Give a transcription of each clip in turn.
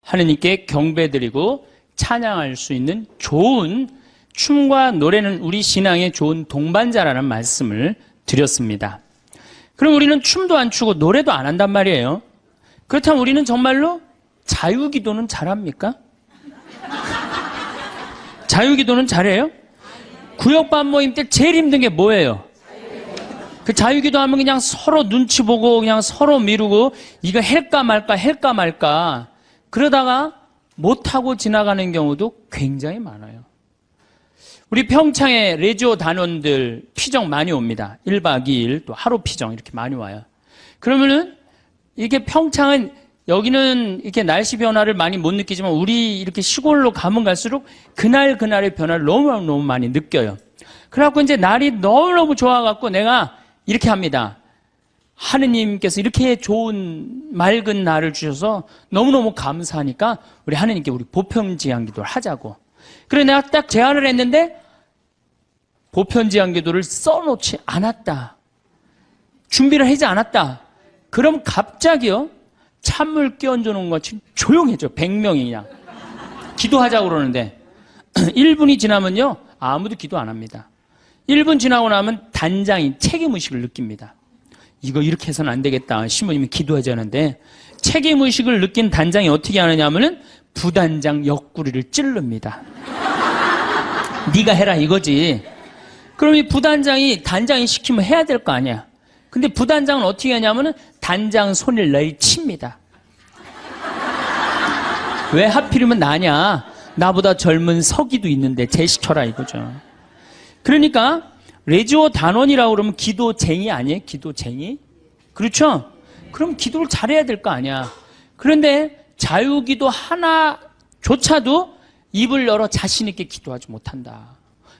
하느님께 경배드리고 찬양할 수 있는 좋은 춤과 노래는 우리 신앙의 좋은 동반자라는 말씀을 드렸습니다. 그럼 우리는 춤도 안 추고 노래도 안 한단 말이에요. 그렇다면 우리는 정말로 자유기도는 잘합니까? 자유기도는 잘해요? 구역반 모임 때 제일 힘든 게 뭐예요? 그 자유기도 하면 그냥 서로 눈치 보고 그냥 서로 미루고 이거 할까 말까 그러다가 못하고 지나가는 경우도 굉장히 많아요. 우리 평창에 레지오 단원들 피정 많이 옵니다. 1박 2일 또 하루 피정 이렇게 많이 와요. 그러면은 이게 평창은 여기는 이렇게 날씨 변화를 많이 못 느끼지만 우리 이렇게 시골로 가면 갈수록 그날의 변화를 너무 많이 느껴요. 그래갖고 이제 날이 너무너무 좋아갖고 내가 이렇게 합니다. 하느님께서 이렇게 좋은 맑은 날을 주셔서 너무너무 감사하니까 우리 하느님께 우리 보편제한 기도를 하자고. 그래 내가 딱 제안을 했는데 보편제한 기도를 써놓지 않았다. 준비를 하지 않았다. 그럼 갑자기요. 찬물 끼얹어 놓은 것이 조용해져. 100명이 그냥. 기도하자고 그러는데 1분이 지나면요. 아무도 기도 안 합니다. 1분 지나고 나면 단장이 책임의식을 느낍니다. 이거 이렇게 해서는 안 되겠다. 신부님이 기도하자는데 책임의식을 느낀 단장이 어떻게 하느냐 하면은 부단장 옆구리를 찌릅니다. 네가 해라 이거지. 그럼 이 부단장이 단장이 시키면 해야 될 거 아니야. 근데 부단장은 어떻게 하냐면은 단장 손을 내리칩니다. 왜 하필이면 나냐? 나보다 젊은 서기도 있는데 제시켜라 이거죠. 그러니까 레지오 단원이라고 그러면 기도쟁이 아니에요? 기도쟁이? 그렇죠? 그럼 기도를 잘해야 될 거 아니야. 그런데 자유기도 하나조차도 입을 열어 자신 있게 기도하지 못한다.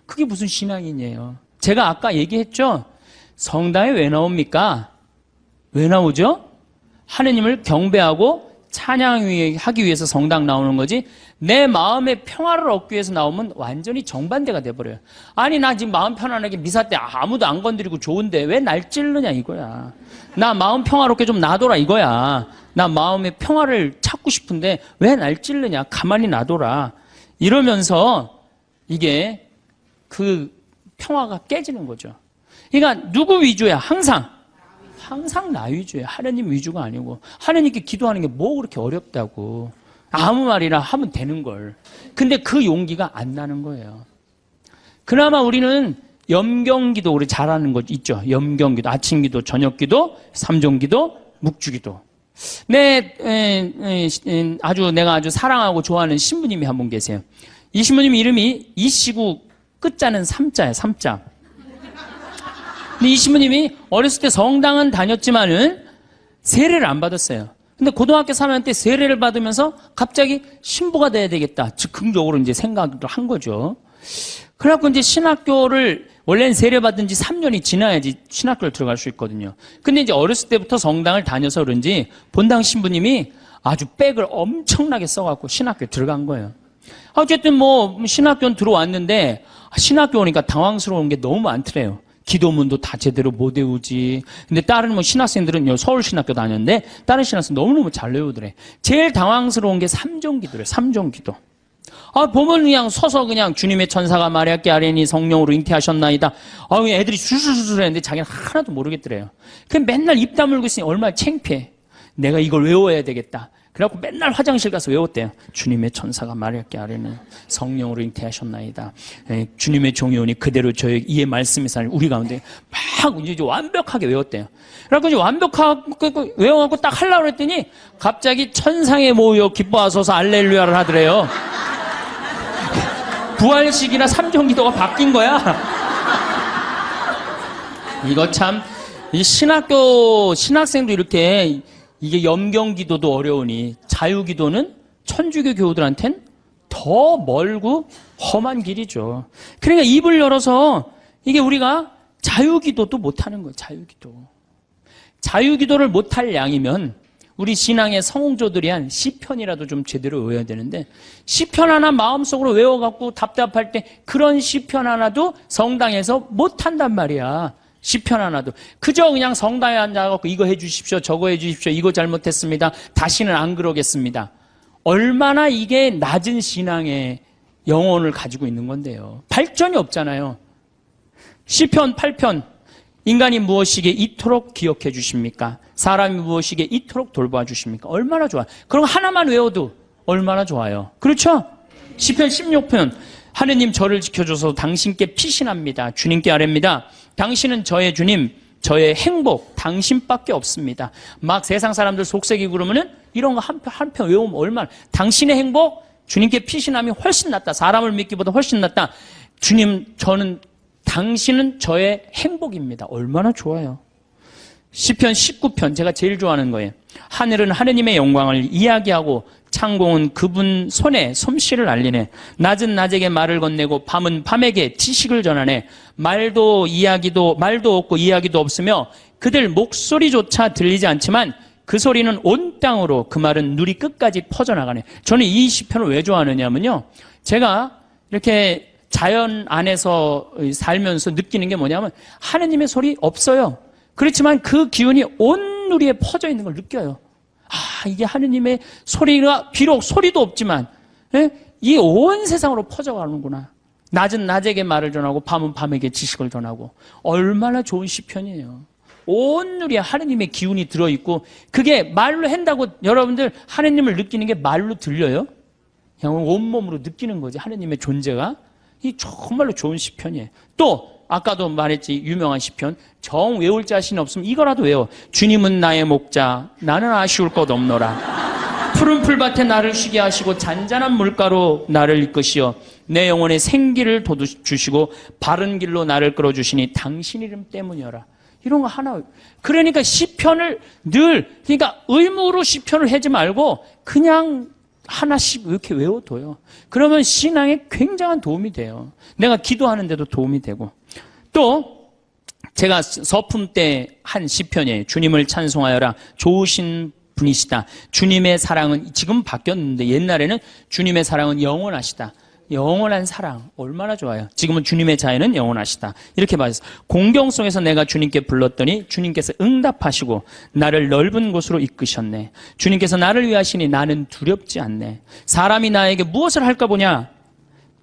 그게 무슨 신앙이에요? 제가 아까 얘기했죠? 성당에 왜 나옵니까? 왜 나오죠? 하느님을 경배하고 찬양하기 위해서 성당 나오는 거지 내 마음의 평화를 얻기 위해서 나오면 완전히 정반대가 돼버려요. 아니 나 지금 마음 편안하게 미사 때 아무도 안 건드리고 좋은데 왜 날 찌르냐 이거야. 나 마음 평화롭게 좀 놔둬라 이거야. 나 마음의 평화를 찾고 싶은데 왜 날 찌르냐. 가만히 놔둬라. 이러면서 이게 그 평화가 깨지는 거죠. 그러니까 누구 위주야? 항상 나 위주예요. 하느님 위주가 아니고. 하느님께 기도하는 게 뭐 그렇게 어렵다고. 아무 말이나 하면 되는 걸. 근데 그 용기가 안 나는 거예요. 그나마 우리는 염경기도 우리 잘하는 거 있죠. 염경기도, 아침기도, 저녁기도, 삼종기도, 묵주기도. 내가 아주 사랑하고 좋아하는 신부님이 한 분 계세요. 이 신부님 이름이 이시구 끝자는 삼자예요. 삼자. 근데 이 신부님이 어렸을 때 성당은 다녔지만은 세례를 안 받았어요. 근데 고등학교 3학년 때 세례를 받으면서 갑자기 신부가 돼야 되겠다. 즉흥적으로 이제 생각을 한 거죠. 그래갖고 이제 신학교를 원래는 세례 받은 지 3년이 지나야지 신학교를 들어갈 수 있거든요. 근데 이제 어렸을 때부터 성당을 다녀서 그런지 본당 신부님이 아주 백을 엄청나게 써갖고 신학교에 들어간 거예요. 어쨌든 뭐 신학교는 들어왔는데 신학교 오니까 당황스러운 게 너무 많더래요. 기도문도 다 제대로 못 외우지. 근데 다른 뭐 신학생들은 서울신학교 다녔는데 다른 신학생 너무너무 잘 외우더래. 제일 당황스러운 게 삼종기도래. 삼종기도. 보면 그냥 서서 그냥 주님의 천사가 마리아께 아뢰니 성령으로 잉태하셨나이다. 애들이 술술술 했는데 자기는 하나도 모르겠더래요. 그냥 맨날 입 다물고 있으니 얼마나 창피해. 내가 이걸 외워야 되겠다. 그래갖고 맨날 화장실 가서 외웠대요. 주님의 천사가 마리아께 아뢰니 성령으로 잉태하셨나이다. 주님의 종이오니 그대로 저의 이의 말씀이 사는 우리 가운데 막 이제 완벽하게 외웠대요. 그래갖고 이제 완벽하게 외워갖고 딱 하려고 그랬더니 갑자기 천상에 모여 기뻐하소서 알렐루야를 하더래요. 부활식이나 삼종기도가 바뀐 거야. 이거 참, 이 신학생도 이렇게 이게 염경기도도 어려우니 자유기도는 천주교 교우들한텐 더 멀고 험한 길이죠. 그러니까 입을 열어서 이게 우리가 자유기도도 못하는 거예요. 자유기도를 못할 양이면 우리 신앙의 성공조들이 한 시편이라도 좀 제대로 외워야 되는데 시편 하나 마음속으로 외워갖고 답답할 때 그런 시편 하나도 성당에서 못한단 말이야. 시편 하나도. 그저 그냥 성당에 앉아갖고 이거 해주십시오. 저거 해주십시오. 이거 잘못했습니다. 다시는 안 그러겠습니다. 얼마나 이게 낮은 신앙의 영혼을 가지고 있는 건데요. 발전이 없잖아요. 시편 8편 인간이 무엇이기에 이토록 기억해 주십니까? 사람이 무엇이기에 이토록 돌봐 주십니까? 얼마나 좋아요. 그럼 하나만 외워도 얼마나 좋아요. 그렇죠? 시편 16편 하느님 저를 지켜줘서 당신께 피신합니다. 주님께 아뢰입니다. 당신은 저의 주님, 저의 행복, 당신밖에 없습니다. 막 세상 사람들 속색이 그러면은 이런 거 한 편 외우면 얼마나, 당신의 행복, 주님께 피신함이 훨씬 낫다. 사람을 믿기보다 훨씬 낫다. 주님, 당신은 저의 행복입니다. 얼마나 좋아요. 시편 19편 제가 제일 좋아하는 거예요. 하늘은 하느님의 영광을 이야기하고 창공은 그분 손에 솜씨를 알리네. 낮은 낮에게 말을 건네고 밤은 밤에게 지식을 전하네. 말도 없고 이야기도 없으며 그들 목소리조차 들리지 않지만 그 소리는 온 땅으로 그 말은 누리 끝까지 퍼져나가네. 저는 이 시편을 왜 좋아하느냐면요, 제가 이렇게 자연 안에서 살면서 느끼는 게 뭐냐면 하느님의 소리 없어요. 그렇지만 그 기운이 온 누리에 퍼져 있는 걸 느껴요. 아, 이게 하느님의 소리가 비록 소리도 없지만 이 온 세상으로 퍼져가는구나. 낮은 낮에게 말을 전하고 밤은 밤에게 지식을 전하고. 얼마나 좋은 시편이에요. 온 누리에 하느님의 기운이 들어있고, 그게 말로 한다고 여러분들 하느님을 느끼는 게 말로 들려요? 그냥 온몸으로 느끼는 거지, 하느님의 존재가. 이 정말로 좋은 시편이에요. 또 아까도 말했지, 유명한 시편. 정 외울 자신 없으면 이거라도 외워. 주님은 나의 목자, 나는 아쉬울 것 없노라. 푸른 풀밭에 나를 쉬게 하시고 잔잔한 물가로 나를 이끄시어 내 영혼에 생기를 돋주시고 바른 길로 나를 끌어주시니 당신 이름 때문이어라. 이런 거 하나. 그러니까 시편을 그러니까 의무로 시편을 하지 말고 그냥 하나씩 이렇게 외워둬요. 그러면 신앙에 굉장한 도움이 돼요. 내가 기도하는데도 도움이 되고. 또 제가 서품 때 한 시편이에요. 주님을 찬송하여라. 좋으신 분이시다. 주님의 사랑은 지금 바뀌었는데 옛날에는 주님의 사랑은 영원하시다. 영원한 사랑 얼마나 좋아요. 지금은 주님의 자애는 영원하시다. 이렇게 말했어요. 공경 속에서 내가 주님께 불렀더니 주님께서 응답하시고 나를 넓은 곳으로 이끄셨네. 주님께서 나를 위하시니 나는 두렵지 않네. 사람이 나에게 무엇을 할까 보냐.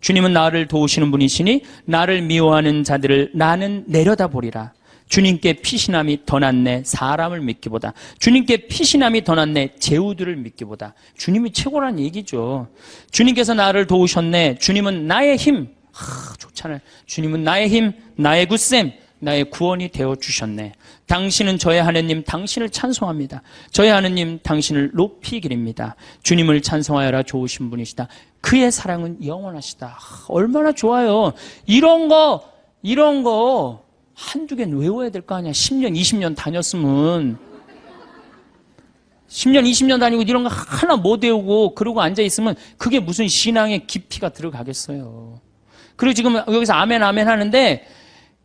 주님은 나를 도우시는 분이시니 나를 미워하는 자들을 나는 내려다보리라. 주님께 피신함이 더 낫네. 사람을 믿기보다. 주님께 피신함이 더 낫네. 제후들을 믿기보다. 주님이 최고란 얘기죠. 주님께서 나를 도우셨네. 주님은 나의 힘. 좋잖아요. 주님은 나의 힘, 나의 굳셈, 나의 구원이 되어주셨네. 당신은 저의 하느님, 당신을 찬송합니다. 저의 하느님, 당신을 높이 기립니다. 주님을 찬송하여라. 좋으신 분이시다. 그의 사랑은 영원하시다. 얼마나 좋아요. 이런 거 한두 개는 외워야 될 거 아니야. 10년, 20년 다녔으면. 10년, 20년 다니고 이런 거 하나 못 외우고 그러고 앉아있으면 그게 무슨 신앙의 깊이가 들어가겠어요. 그리고 지금 여기서 아멘, 아멘 하는데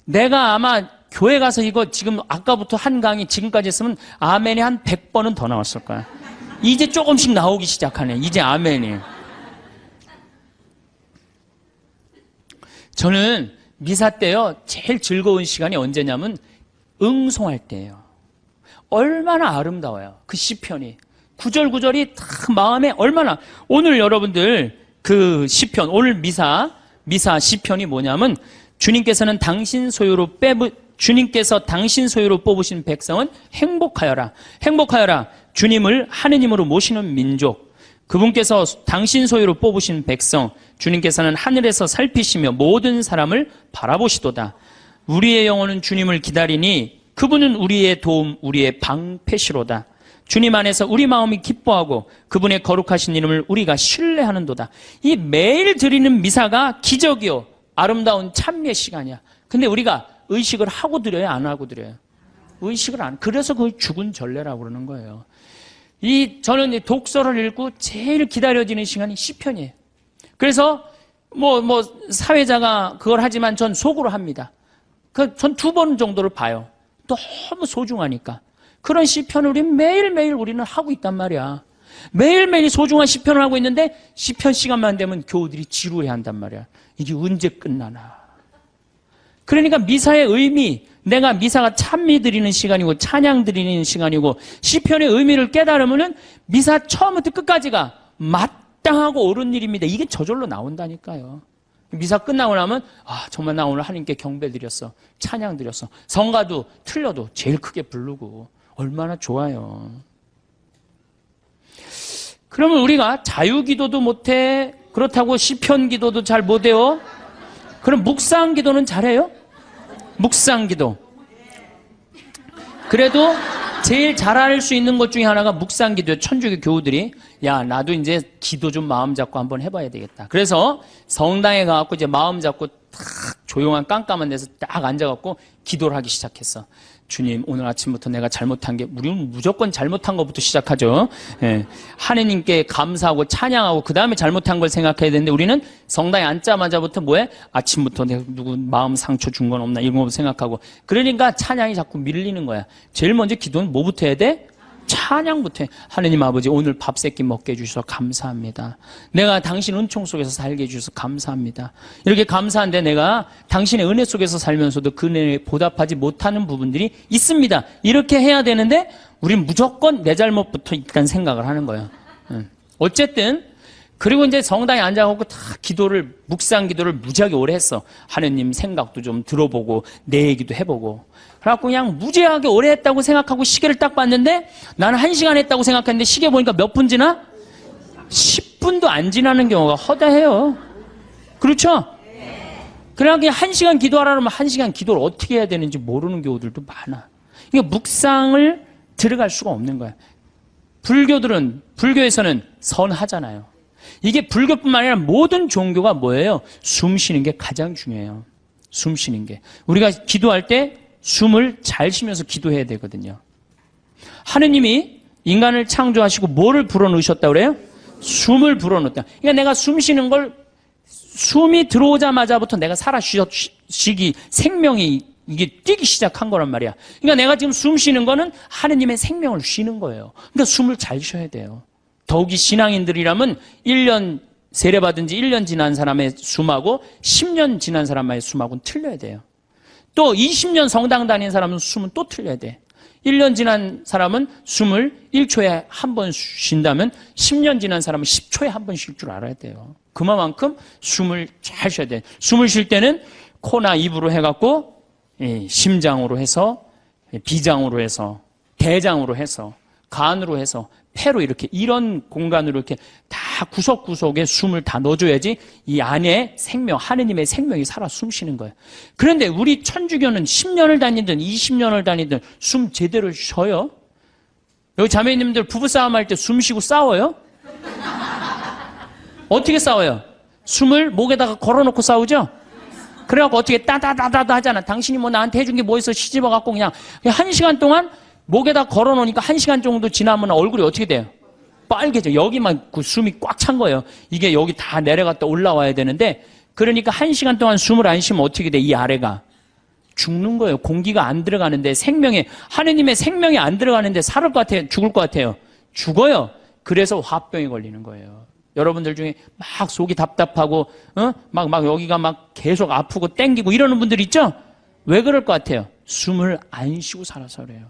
내가 아마 교회 가서 이거 지금 아까부터 한 강의 지금까지 했으면 아멘이 한 100번은 더 나왔을 거야. 이제 조금씩 나오기 시작하네. 이제 아멘이. 저는 미사 때요, 제일 즐거운 시간이 언제냐면 응송할 때예요. 얼마나 아름다워요. 그 시편이. 구절구절이 딱 마음에 얼마나. 오늘 여러분들 그 시편, 오늘 미사 시편이 뭐냐면 주님께서 당신 소유로 뽑으신 백성은 행복하여라. 행복하여라. 주님을 하느님으로 모시는 민족. 그분께서 당신 소유로 뽑으신 백성, 주님께서는 하늘에서 살피시며 모든 사람을 바라보시도다. 우리의 영혼은 주님을 기다리니 그분은 우리의 도움, 우리의 방패시로다. 주님 안에서 우리 마음이 기뻐하고 그분의 거룩하신 이름을 우리가 신뢰하는도다. 이 매일 드리는 미사가 기적이요, 아름다운 찬미의 시간이야. 근데 우리가 의식을 하고 드려요, 안 하고 드려요? 의식을 안. 그래서 그걸 죽은 전례라고 그러는 거예요. 저는 이 독서를 읽고 제일 기다려지는 시간이 시편이에요. 그래서 사회자가 그걸 하지만 전 속으로 합니다. 전 2번 정도를 봐요. 너무 소중하니까. 그런 시편을 매일매일 우리는 하고 있단 말이야. 매일매일 소중한 시편을 하고 있는데 시편 시간만 되면 교우들이 지루해한단 말이야. 이게 언제 끝나나. 그러니까 미사의 의미, 내가 미사가 찬미 드리는 시간이고 찬양 드리는 시간이고 시편의 의미를 깨달으면은 미사 처음부터 끝까지가 마땅하고 옳은 일입니다. 이게 저절로 나온다니까요. 미사 끝나고 나면 정말 나 오늘 하나님께 경배 드렸어. 찬양 드렸어. 성가도 틀려도 제일 크게 부르고 얼마나 좋아요. 그러면 우리가 자유기도도 못해. 그렇다고 시편 기도도 잘 못해요. 그럼 묵상 기도는 잘해요? 묵상 기도. 그래도 제일 잘할 수 있는 것 중에 하나가 묵상 기도예요. 천주교 교우들이 나도 이제 기도 좀 마음 잡고 한번 해봐야 되겠다. 그래서 성당에 가갖고 이제 마음 잡고 딱 조용한 깜깜한 데서 딱 앉아갖고 기도를 하기 시작했어. 주님, 오늘 아침부터 내가 잘못한 게, 우리는 무조건 잘못한 것부터 시작하죠. 예. 하느님께 감사하고 찬양하고 그 다음에 잘못한 걸 생각해야 되는데, 우리는 성당에 앉자마자부터 뭐해? 아침부터 내가 누구 마음 상처 준 건 없나 이런 거 생각하고. 그러니까 찬양이 자꾸 밀리는 거야. 제일 먼저 기도는 뭐부터 해야 돼? 찬양부터 해. 하느님 아버지, 오늘 밥 세끼 먹게 해주셔서 감사합니다. 내가 당신 은총 속에서 살게 해주셔서 감사합니다. 이렇게 감사한데 내가 당신의 은혜 속에서 살면서도 그 은혜에 보답하지 못하는 부분들이 있습니다. 이렇게 해야 되는데 우린 무조건 내 잘못부터 일단 생각을 하는 거예요. 어쨌든 그리고 이제 성당에 앉아갖고 다 묵상 기도를 무지하게 오래 했어. 하느님 생각도 좀 들어보고 내 얘기도 해보고. 그래갖고 그냥 무지하게 오래 했다고 생각하고 시계를 딱 봤는데 나는 1시간 했다고 생각했는데 시계 보니까 몇 분 지나? 10분도 안 지나는 경우가 허다해요. 그렇죠? 그냥 1시간 기도하라면 1시간 기도를 어떻게 해야 되는지 모르는 경우들도 많아. 그러니까 묵상을 들어갈 수가 없는 거야. 불교에서는 선하잖아요. 이게 불교뿐만 아니라 모든 종교가 뭐예요? 숨 쉬는 게 가장 중요해요. 숨 쉬는 게. 우리가 기도할 때 숨을 잘 쉬면서 기도해야 되거든요. 하느님이 인간을 창조하시고 뭐를 불어넣으셨다고 그래요? 숨을 불어넣었다. 그러니까 내가 숨 쉬는 걸 숨이 들어오자마자부터 내가 쉬기 생명이 이게 뛰기 시작한 거란 말이야. 그러니까 내가 지금 숨 쉬는 거는 하느님의 생명을 쉬는 거예요. 그러니까 숨을 잘 쉬어야 돼요. 더욱이 신앙인들이라면 1년 세례받은 지 1년 지난 사람의 숨하고 10년 지난 사람의 숨하고는 틀려야 돼요. 또 20년 성당 다닌 사람은 숨은 또 틀려야 돼. 1년 지난 사람은 숨을 1초에 한 번 쉰다면 10년 지난 사람은 10초에 한 번 쉴 줄 알아야 돼요. 그만큼 숨을 잘 쉬어야 돼. 숨을 쉴 때는 코나 입으로 해갖고 심장으로 해서 비장으로 해서 대장으로 해서 간으로 해서 폐로 이렇게 이런 공간으로 이렇게 다 구석구석에 숨을 다 넣어줘야지 이 안에 생명, 하느님의 생명이 살아 숨쉬는 거예요. 그런데 우리 천주교는 10년을 다니든 20년을 다니든 숨 제대로 쉬어요? 여기 자매님들 부부싸움 할 때 숨 쉬고 싸워요? 어떻게 싸워요? 숨을 목에다가 걸어놓고 싸우죠? 그래갖고 어떻게 따다다다다 하잖아. 당신이 뭐 나한테 해준 게 뭐 있어? 시집어갖고 그냥 1시간 동안 목에다 걸어놓으니까 1시간 정도 지나면 얼굴이 어떻게 돼요? 빨개져. 여기만 그 숨이 꽉 찬 거예요. 이게 여기 다 내려갔다 올라와야 되는데, 그러니까 1시간 동안 숨을 안 쉬면 어떻게 돼? 이 아래가 죽는 거예요. 공기가 안 들어가는데, 하느님의 생명이 안 들어가는데 살을 것 같아요? 죽을 것 같아요? 죽어요. 그래서 화병이 걸리는 거예요. 여러분들 중에 막 속이 답답하고, 막 여기가 막 계속 아프고 땡기고 이러는 분들 있죠? 왜 그럴 것 같아요? 숨을 안 쉬고 살아서 그래요.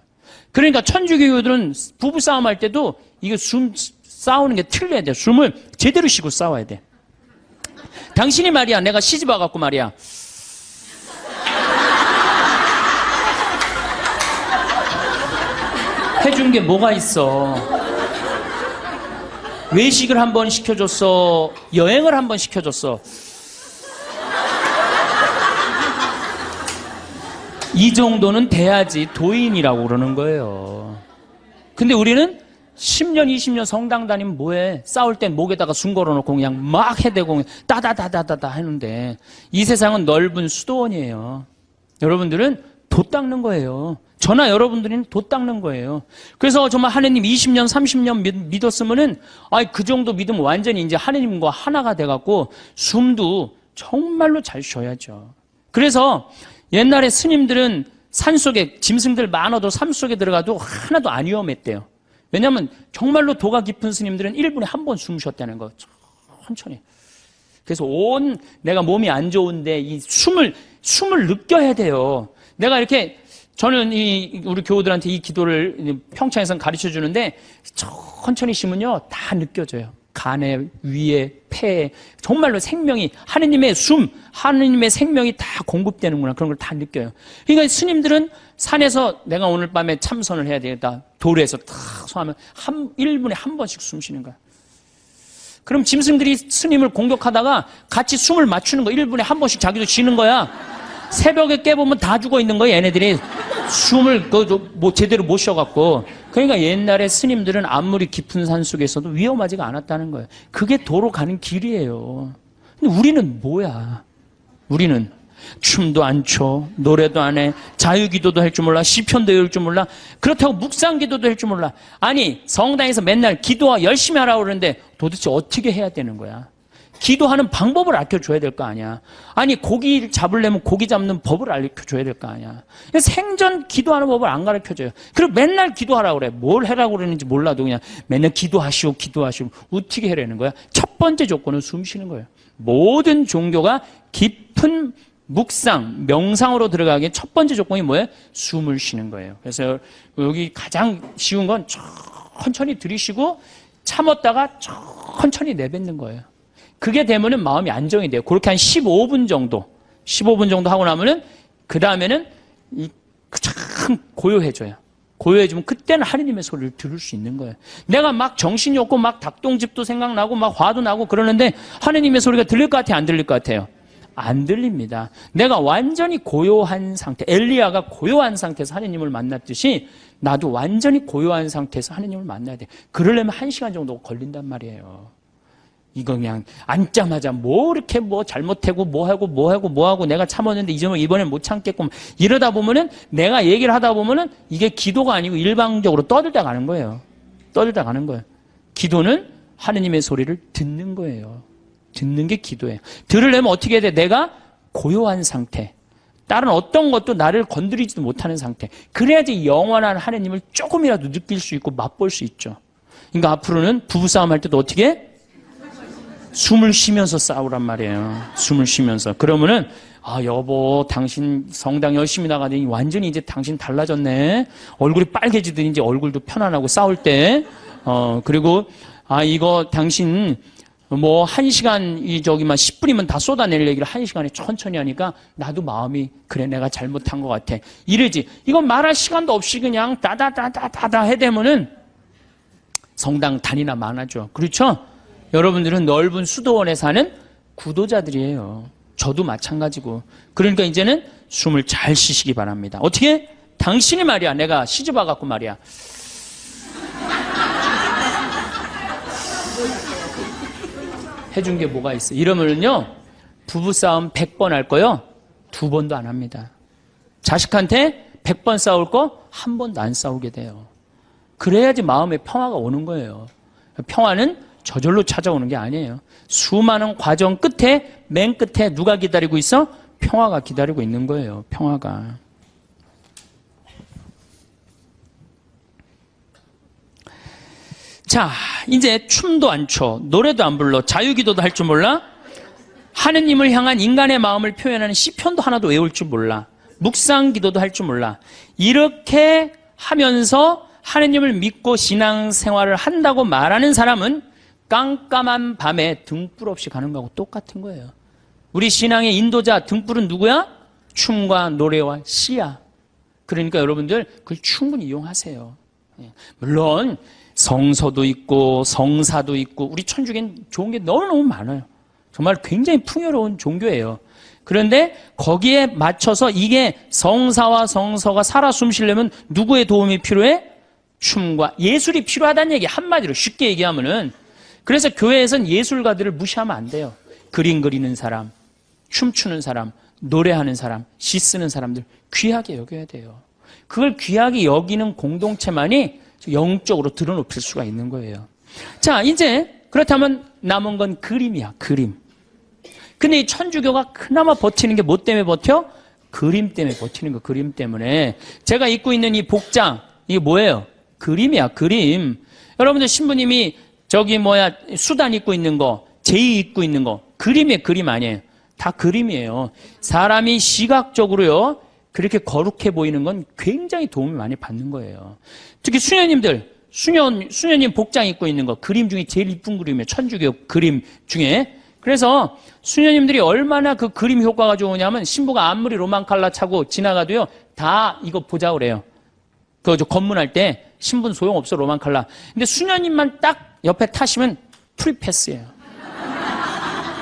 그러니까 천주교들은 부부싸움 할 때도 이거 숨 싸우는 게 틀려야 돼. 숨을 제대로 쉬고 싸워야 돼. 당신이 말이야, 내가 시집 와갖고 말이야, 해준 게 뭐가 있어? 외식을 한번 시켜줬어? 여행을 한번 시켜줬어? 이 정도는 돼야지 도인이라고 그러는 거예요. 근데 우리는 10년, 20년 성당 다니면 뭐해? 싸울 땐 목에다가 숨 걸어놓고 그냥 막 해대고 따다다다다다 하는데, 이 세상은 넓은 수도원이에요. 여러분들은 도 닦는 거예요. 저나 여러분들은 도 닦는 거예요. 그래서 정말 하느님 20년, 30년 믿었으면은, 그 정도 믿으면 완전히 이제 하느님과 하나가 돼갖고 숨도 정말로 잘 쉬어야죠. 그래서 옛날에 스님들은 산속에 짐승들 많아도 산속에 들어가도 하나도 안 위험했대요. 왜냐하면 정말로 도가 깊은 스님들은 1분에 한 번 숨 쉬었다는 거. 천천히. 그래서 내가 몸이 안 좋은데 이 숨을 느껴야 돼요. 내가 이렇게, 저는 우리 교우들한테 이 기도를 평창에서 가르쳐 주는데 천천히 쉬면요 다 느껴져요. 간에, 위에, 폐에 정말로 생명이 하느님의 숨, 하느님의 생명이 다 공급되는구나. 그런 걸 다 느껴요. 그러니까 스님들은 산에서 내가 오늘 밤에 참선을 해야 되겠다. 도로에서 탁 소하면 1분에 한 번씩 숨 쉬는 거야. 그럼 짐승들이 스님을 공격하다가 같이 숨을 맞추는 거 1분에 한 번씩 자기도 쉬는 거야. 새벽에 깨보면 다 죽어 있는 거야, 얘네들이. 숨을 뭐 제대로 못 쉬어갖고. 그러니까 옛날에 스님들은 아무리 깊은 산 속에서도 위험하지가 않았다는 거예요. 그게 도로 가는 길이에요. 근데 우리는 뭐야? 우리는 춤도 안 춰, 노래도 안 해, 자유기도도 할 줄 몰라, 시편도 외울 줄 몰라, 그렇다고 묵상기도도 할 줄 몰라. 아니, 성당에서 맨날 기도와 열심히 하라고 그러는데 도대체 어떻게 해야 되는 거야? 기도하는 방법을 알려줘야 될 거 아니야. 아니, 고기 잡으려면 고기 잡는 법을 알려줘야 될 거 아니야. 생전 기도하는 법을 안 가르쳐줘요. 그리고 맨날 기도하라고 그래. 뭘 하라고 그러는지 몰라도 그냥 맨날 기도하시오, 기도하시오. 어떻게 해라는 거야? 첫 번째 조건은 숨 쉬는 거예요. 모든 종교가 깊은 묵상, 명상으로 들어가기에 첫 번째 조건이 뭐예요? 숨을 쉬는 거예요. 그래서 여기 가장 쉬운 건 천천히 들이쉬고 참았다가 천천히 내뱉는 거예요. 그게 되면은 마음이 안정이 돼요. 그렇게 한 15분 정도 하고 나면은 그 다음에는 참 고요해져요. 고요해지면 그때는 하느님의 소리를 들을 수 있는 거예요. 내가 막 정신이 없고 막 닭똥집도 생각나고 막 화도 나고 그러는데 하느님의 소리가 들릴 것 같아요? 안 들릴 것 같아요? 안 들립니다. 내가 완전히 고요한 상태, 엘리야가 고요한 상태에서 하느님을 만났듯이 나도 완전히 고요한 상태에서 하느님을 만나야 돼. 그러려면 1시간 정도 걸린단 말이에요. 이거 그냥 앉자마자 뭐 이렇게 뭐 잘못하고 뭐하고 내가 참았는데 이번엔 못 참겠고 이러다 보면은 내가 얘기를 하다 보면은 이게 기도가 아니고 일방적으로 떠들다 가는 거예요. 떠들다 가는 거예요. 기도는 하느님의 소리를 듣는 거예요. 듣는 게 기도예요. 들으려면 어떻게 해야 돼? 내가 고요한 상태. 다른 어떤 것도 나를 건드리지도 못하는 상태. 그래야지 영원한 하느님을 조금이라도 느낄 수 있고 맛볼 수 있죠. 그러니까 앞으로는 부부싸움 할 때도 어떻게 해? 숨을 쉬면서 싸우란 말이에요. 숨을 쉬면서. 그러면은 여보 당신 성당 열심히 나가더니 완전히 이제 당신 달라졌네. 얼굴이 빨개지더니 이제 얼굴도 편안하고 싸울 때. 그리고 이거 당신 뭐 1시간 10분이면 다 쏟아낼 얘기를 1시간에 천천히 하니까 나도 마음이 그래 내가 잘못한 것 같아. 이러지. 이건 말할 시간도 없이 그냥 따다다다다다 해대면은 성당 단위나 많아져. 그렇죠? 여러분들은 넓은 수도원에 사는 구도자들이에요. 저도 마찬가지고. 그러니까 이제는 숨을 잘 쉬시기 바랍니다. 어떻게? 당신이 말이야. 내가 시집 와갖고 말이야. 해준 게 뭐가 있어? 이러면은요, 부부싸움 100번 할 거요, 2번도 안 합니다. 자식한테 100번 싸울 거, 1번도 안 싸우게 돼요. 그래야지 마음에 평화가 오는 거예요. 평화는 저절로 찾아오는 게 아니에요. 수많은 과정 끝에, 맨 끝에 누가 기다리고 있어? 평화가 기다리고 있는 거예요. 평화가. 자, 이제 춤도 안 춰, 노래도 안 불러, 자유기도도 할 줄 몰라, 하느님을 향한 인간의 마음을 표현하는 시편도 하나도 외울 줄 몰라, 묵상기도도 할 줄 몰라. 이렇게 하면서 하느님을 믿고 신앙생활을 한다고 말하는 사람은 깜깜한 밤에 등불 없이 가는 거하고 똑같은 거예요. 우리 신앙의 인도자 등불은 누구야? 춤과 노래와 시야. 그러니까 여러분들 그걸 충분히 이용하세요. 물론 성서도 있고 성사도 있고 우리 천주교는 좋은 게 너무너무 많아요. 정말 굉장히 풍요로운 종교예요. 그런데 거기에 맞춰서 이게 성사와 성서가 살아 숨쉬려면 누구의 도움이 필요해? 춤과 예술이 필요하다는 얘기. 한마디로 쉽게 얘기하면은, 그래서 교회에서는 예술가들을 무시하면 안 돼요. 그림 그리는 사람, 춤추는 사람, 노래하는 사람, 시 쓰는 사람들 귀하게 여겨야 돼요. 그걸 귀하게 여기는 공동체만이 영적으로 드러높일 수가 있는 거예요. 자, 이제 그렇다면 남은 건 그림이야, 그림. 근데 이 천주교가 그나마 버티는 게 뭐 때문에 버텨? 그림 때문에 버티는 거, 그림 때문에. 제가 입고 있는 이 복장, 이게 뭐예요? 그림이야, 그림. 여러분들 신부님이 수단 입고 있는 거, 제의 입고 있는 거, 그림이에요, 그림 아니에요. 다 그림이에요. 사람이 시각적으로요, 그렇게 거룩해 보이는 건 굉장히 도움을 많이 받는 거예요. 특히 수녀님들, 수녀님 복장 입고 있는 거 그림 중에 제일 이쁜 그림이에요. 천주교 그림 중에. 그래서 수녀님들이 얼마나 그 그림 효과가 좋으냐면 신부가 아무리 로만 칼라 차고 지나가도요 다 이거 보자 그래요. 그 검문할 때 신부는 소용없어 로만 칼라. 근데 수녀님만 딱 옆에 타시면 프리패스예요.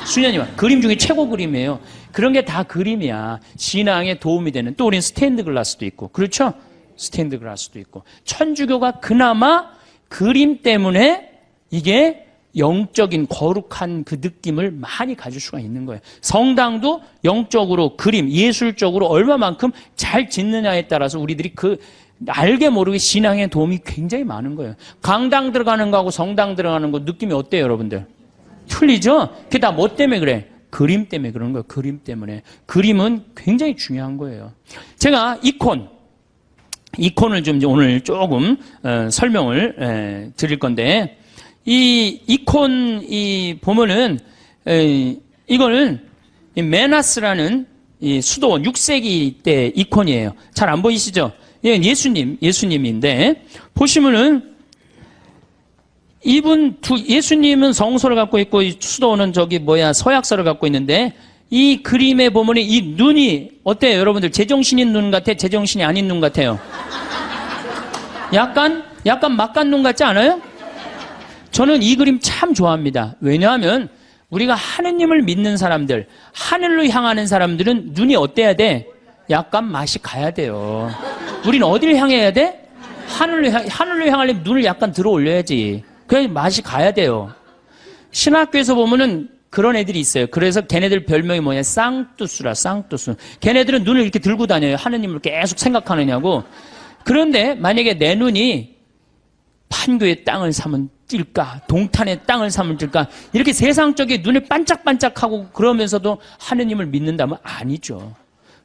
수녀님 그림 중에 최고 그림이에요. 그런 게 다 그림이야. 신앙에 도움이 되는. 또 우린 스테인드 글라스도 있고 그렇죠? 스테인드 글라스도 있고. 천주교가 그나마 그림 때문에 이게 영적인 거룩한 그 느낌을 많이 가질 수가 있는 거예요. 성당도 영적으로 그림, 예술적으로 얼마만큼 잘 짓느냐에 따라서 우리들이 그 알게 모르게 신앙에 도움이 굉장히 많은 거예요. 강당 들어가는 거하고 성당 들어가는 거 느낌이 어때요, 여러분들? 틀리죠? 그게 다 뭐 때문에 그래? 그림 때문에 그런 거예요. 그림 때문에. 그림은 굉장히 중요한 거예요. 제가 이콘을 좀 오늘 조금 설명을 드릴 건데, 이 이콘 보면은 이거는 메나스라는 이 수도원 6세기 때 이콘이에요. 잘 안 보이시죠? 예수님인데 보시면은 예수님은 성소를 갖고 있고 수도원은 서약서를 갖고 있는데 이 그림에 보면 이 눈이 어때요, 여러분들? 제정신인 눈 같아? 제정신이 아닌 눈 같아요? 약간 막간 눈 같지 않아요? 저는 이 그림 참 좋아합니다. 왜냐하면 우리가 하느님을 믿는 사람들, 하늘로 향하는 사람들은 눈이 어때야 돼? 약간 맛이 가야 돼요. 우린 어디를 향해야 돼? 하늘로 향하려면 눈을 약간 들어 올려야지. 그래야 맛이 가야 돼요. 신학교에서 보면은 그런 애들이 있어요. 그래서 걔네들 별명이 뭐냐? 쌍뚜스라, 쌍뚜스. 걔네들은 눈을 이렇게 들고 다녀요. 하느님을 계속 생각하느냐고. 그런데 만약에 내 눈이 판교의 땅을 사면 찔까? 동탄의 땅을 사면 찔까? 이렇게 세상적인 눈을 반짝반짝하고 그러면서도 하느님을 믿는다면 아니죠.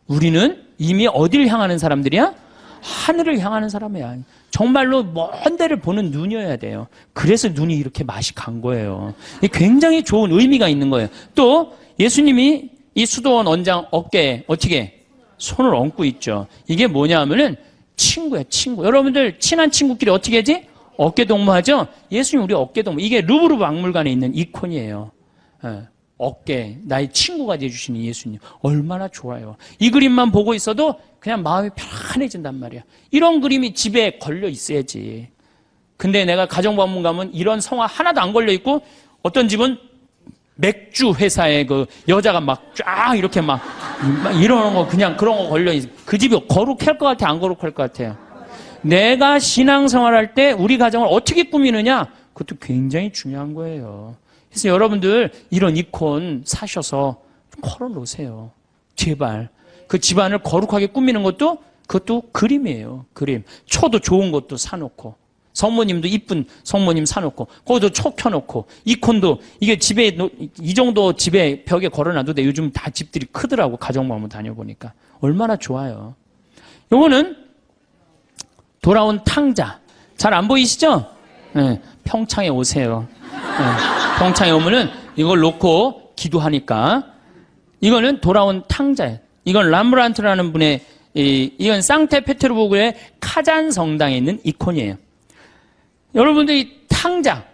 우리는 이미 어디를 향하는 사람들이야? 하늘을 향하는 사람이야. 정말로 먼 데를 보는 눈이어야 돼요. 그래서 눈이 이렇게 맛이 간 거예요. 굉장히 좋은 의미가 있는 거예요. 또 예수님이 이 수도원 원장 어깨에 어떻게 손을 얹고 있죠. 이게 뭐냐 하면은 친구야, 친구. 여러분들 친한 친구끼리 어떻게 하지? 어깨동무하죠? 예수님 우리 어깨동무. 이게 루브르 박물관에 있는 이콘이에요. 어깨, 나의 친구가 되어주시는 예수님. 얼마나 좋아요. 이 그림만 보고 있어도 그냥 마음이 편안해진단 말이야. 이런 그림이 집에 걸려 있어야지. 근데 내가 가정방문 가면 이런 성화 하나도 안 걸려 있고 어떤 집은 맥주 회사에 그 여자가 막 쫙 이렇게 막 이러는 거 그냥 그런 거 걸려 있어. 그 집이 거룩할 것 같아? 안 거룩할 것 같아요? 내가 신앙생활할 때 우리 가정을 어떻게 꾸미느냐? 그것도 굉장히 중요한 거예요. 그래서 여러분들 이런 이콘 사셔서 걸어놓으세요. 제발. 그 집안을 거룩하게 꾸미는 그것도 그림이에요. 그림. 초도 좋은 것도 사놓고. 성모님도 이쁜 성모님 사놓고. 거기도 초 켜놓고. 이콘도 이게 집에 이 정도 집에 벽에 걸어놔도 돼. 요즘 다 집들이 크더라고. 가정방문 다녀보니까. 얼마나 좋아요. 요거는 돌아온 탕자. 잘 안 보이시죠? 네, 평창에 오세요. 네, 평창에 오면은 이걸 놓고 기도하니까. 이거는 돌아온 탕자예요. 이건 람브란트라는 분의 이건 상테페테르부르크의 카잔 성당에 있는 이콘이에요. 여러분들 이 탕자,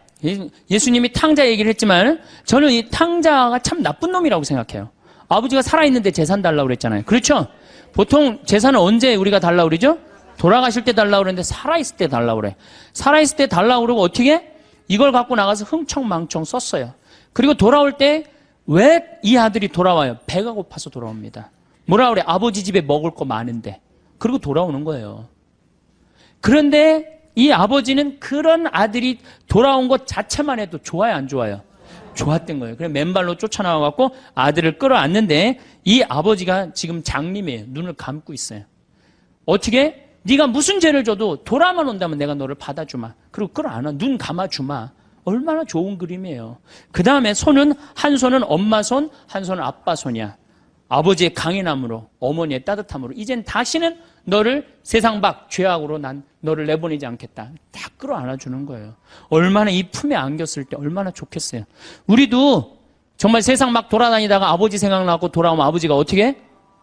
예수님이 탕자 얘기를 했지만 저는 이 탕자가 참 나쁜 놈이라고 생각해요. 아버지가 살아있는데 재산 달라고 그랬잖아요. 그렇죠? 보통 재산은 언제 우리가 달라고 그러죠? 돌아가실 때 달라고 그랬는데 살아있을 때 달라고 그래. 살아있을 때 달라고 그러고 어떻게? 이걸 갖고 나가서 흥청망청 썼어요. 그리고 돌아올 때 왜 이 아들이 돌아와요? 배가 고파서 돌아옵니다. 뭐라 그래? 아버지 집에 먹을 거 많은데. 그리고 돌아오는 거예요. 그런데 이 아버지는 그런 아들이 돌아온 것 자체만 해도 좋아요, 안 좋아요? 좋았던 거예요. 그래서 맨발로 쫓아나와갖고 아들을 끌어안는데 이 아버지가 지금 장님이에요. 눈을 감고 있어요. 어떻게? 네가 무슨 죄를 져도 돌아만 온다면 내가 너를 받아주마. 그리고 끌어안아. 눈 감아주마. 얼마나 좋은 그림이에요. 그 다음에 손은 한 손은 엄마 손, 한 손은 아빠 손이야. 아버지의 강인함으로, 어머니의 따뜻함으로 이젠 다시는 너를 세상 밖 죄악으로 난 너를 내보내지 않겠다. 다 끌어안아주는 거예요. 얼마나 이 품에 안겼을 때 얼마나 좋겠어요. 우리도 정말 세상 막 돌아다니다가 아버지 생각나고 돌아오면 아버지가 어떻게 해?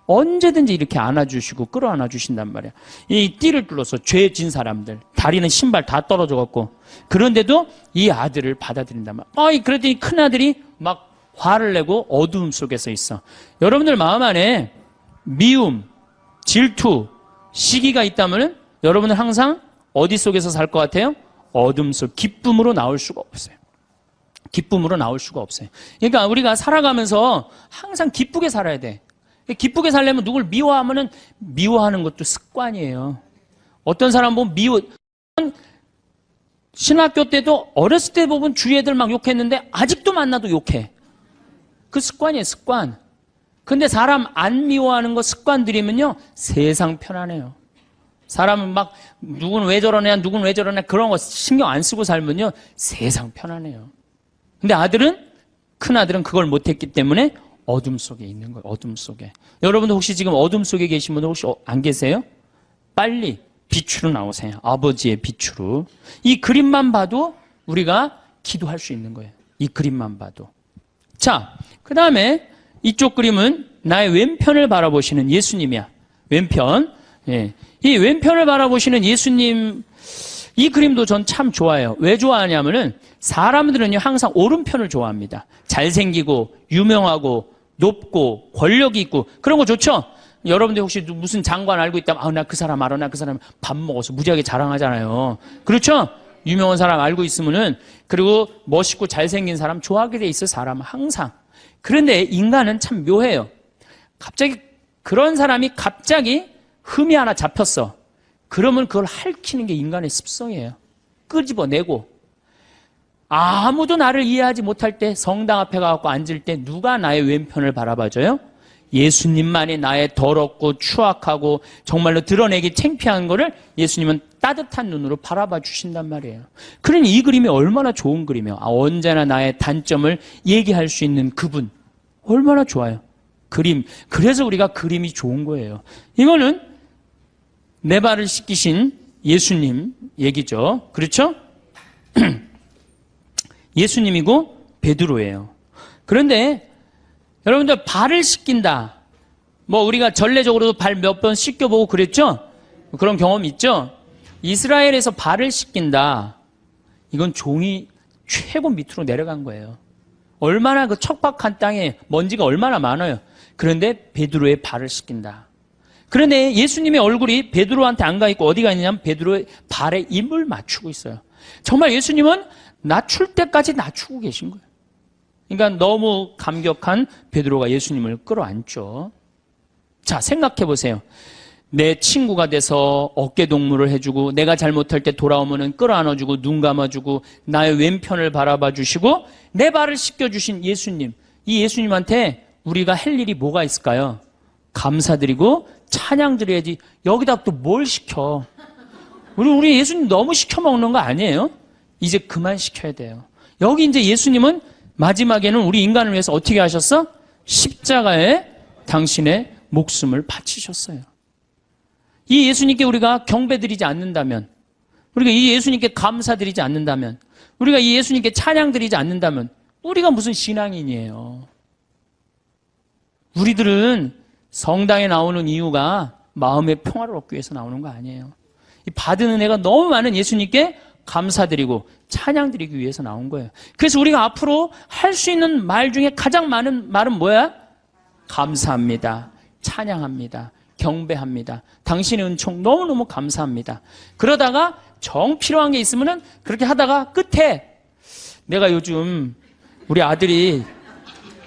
언제든지 이렇게 안아주시고 끌어안아 주신단 말이야. 이 띠를 뚫어서 죄 진 사람들, 다리는 신발 다 떨어져 갖고, 그런데도 이 아들을 받아들인단 말이야. 그랬더니 큰 아들이 막 화를 내고 어두움 속에서 있어. 여러분들 마음 안에 미움, 질투, 시기가 있다면 여러분은 항상 어디 속에서 살 것 같아요? 어둠 속, 기쁨으로 나올 수가 없어요. 기쁨으로 나올 수가 없어요. 그러니까 우리가 살아가면서 항상 기쁘게 살아야 돼. 기쁘게 살려면 누굴 미워하면은 미워하는 것도 습관이에요. 어떤 사람 보면 신학교 때도 어렸을 때 보면 주위 애들 막 욕했는데 아직도 만나도 욕해. 그 습관이에요, 습관. 근데 사람 안 미워하는 거 습관 들이면요, 세상 편안해요. 사람은 막 누군 왜 저러냐, 누군 왜 저러냐 그런 거 신경 안 쓰고 살면요, 세상 편안해요. 근데 큰 아들은 그걸 못했기 때문에 어둠 속에 있는 거예요. 어둠 속에. 여러분도 혹시 지금 어둠 속에 계신 분들 혹시 안 계세요? 빨리 빛으로 나오세요. 아버지의 빛으로. 이 그림만 봐도 우리가 기도할 수 있는 거예요. 이 그림만 봐도. 자, 그 다음에 이쪽 그림은 나의 왼편을 바라보시는 예수님이야. 왼편. 예. 이 왼편을 바라보시는 예수님, 이 그림도 전 참 좋아해요. 왜 좋아하냐면은 사람들은요, 항상 오른편을 좋아합니다. 잘생기고, 유명하고, 높고, 권력이 있고, 그런 거 좋죠? 여러분들 혹시 무슨 장관 알고 있다면, 나 그 사람 알아, 나 그 사람 밥 먹어서 무지하게 자랑하잖아요. 그렇죠? 유명한 사람 알고 있으면은, 그리고 멋있고 잘생긴 사람 좋아하게 돼 있어, 사람은 항상. 그런데 인간은 참 묘해요. 갑자기 그런 사람이 갑자기 흠이 하나 잡혔어. 그러면 그걸 핥히는 게 인간의 습성이에요. 끄집어내고. 아무도 나를 이해하지 못할 때 성당 앞에 가서 앉을 때 누가 나의 왼편을 바라봐줘요? 예수님만이 나의 더럽고 추악하고 정말로 드러내기 창피한 거를 예수님은 따뜻한 눈으로 바라봐 주신단 말이에요. 그러니 이 그림이 얼마나 좋은 그림이에요. 언제나 나의 단점을 얘기할 수 있는 그분. 얼마나 좋아요. 그림. 그래서 우리가 그림이 좋은 거예요. 이거는 내 발을 씻기신 예수님 얘기죠. 그렇죠? 예수님이고 베드로예요. 그런데 여러분들 발을 씻긴다. 뭐 우리가 전례적으로도 발 몇 번 씻겨보고 그랬죠? 그런 경험 있죠? 이스라엘에서 발을 씻긴다. 이건 종이 최고 밑으로 내려간 거예요. 얼마나 그 척박한 땅에 먼지가 얼마나 많아요. 그런데 베드로의 발을 씻긴다. 그런데 예수님의 얼굴이 베드로한테 안 가 있고 어디가 있냐면 베드로의 발에 입을 맞추고 있어요. 정말 예수님은 낮출 때까지 낮추고 계신 거예요. 그러니까 너무 감격한 베드로가 예수님을 끌어안죠. 자, 생각해 보세요. 내 친구가 돼서 어깨 동무를 해주고 내가 잘못할 때 돌아오면은 끌어안아주고 눈 감아주고 나의 왼편을 바라봐 주시고 내 발을 씻겨주신 예수님. 이 예수님한테 우리가 할 일이 뭐가 있을까요? 감사드리고 찬양 드려야지. 여기다 또 뭘 시켜? 우리 예수님 너무 시켜 먹는 거 아니에요? 이제 그만 시켜야 돼요. 여기 이제 예수님은 마지막에는 우리 인간을 위해서 어떻게 하셨어? 십자가에 당신의 목숨을 바치셨어요. 이 예수님께 우리가 경배드리지 않는다면, 우리가 이 예수님께 감사드리지 않는다면, 우리가 이 예수님께 찬양드리지 않는다면 우리가 무슨 신앙인이에요. 우리들은 성당에 나오는 이유가 마음의 평화를 얻기 위해서 나오는 거 아니에요. 이 받은 은혜가 너무 많은 예수님께 감사드리고 찬양드리기 위해서 나온 거예요. 그래서 우리가 앞으로 할 수 있는 말 중에 가장 많은 말은 뭐야? 감사합니다. 찬양합니다. 경배합니다. 당신의 은총 너무너무 감사합니다. 그러다가 정 필요한 게 있으면은 그렇게 하다가 끝에 내가 요즘 우리 아들이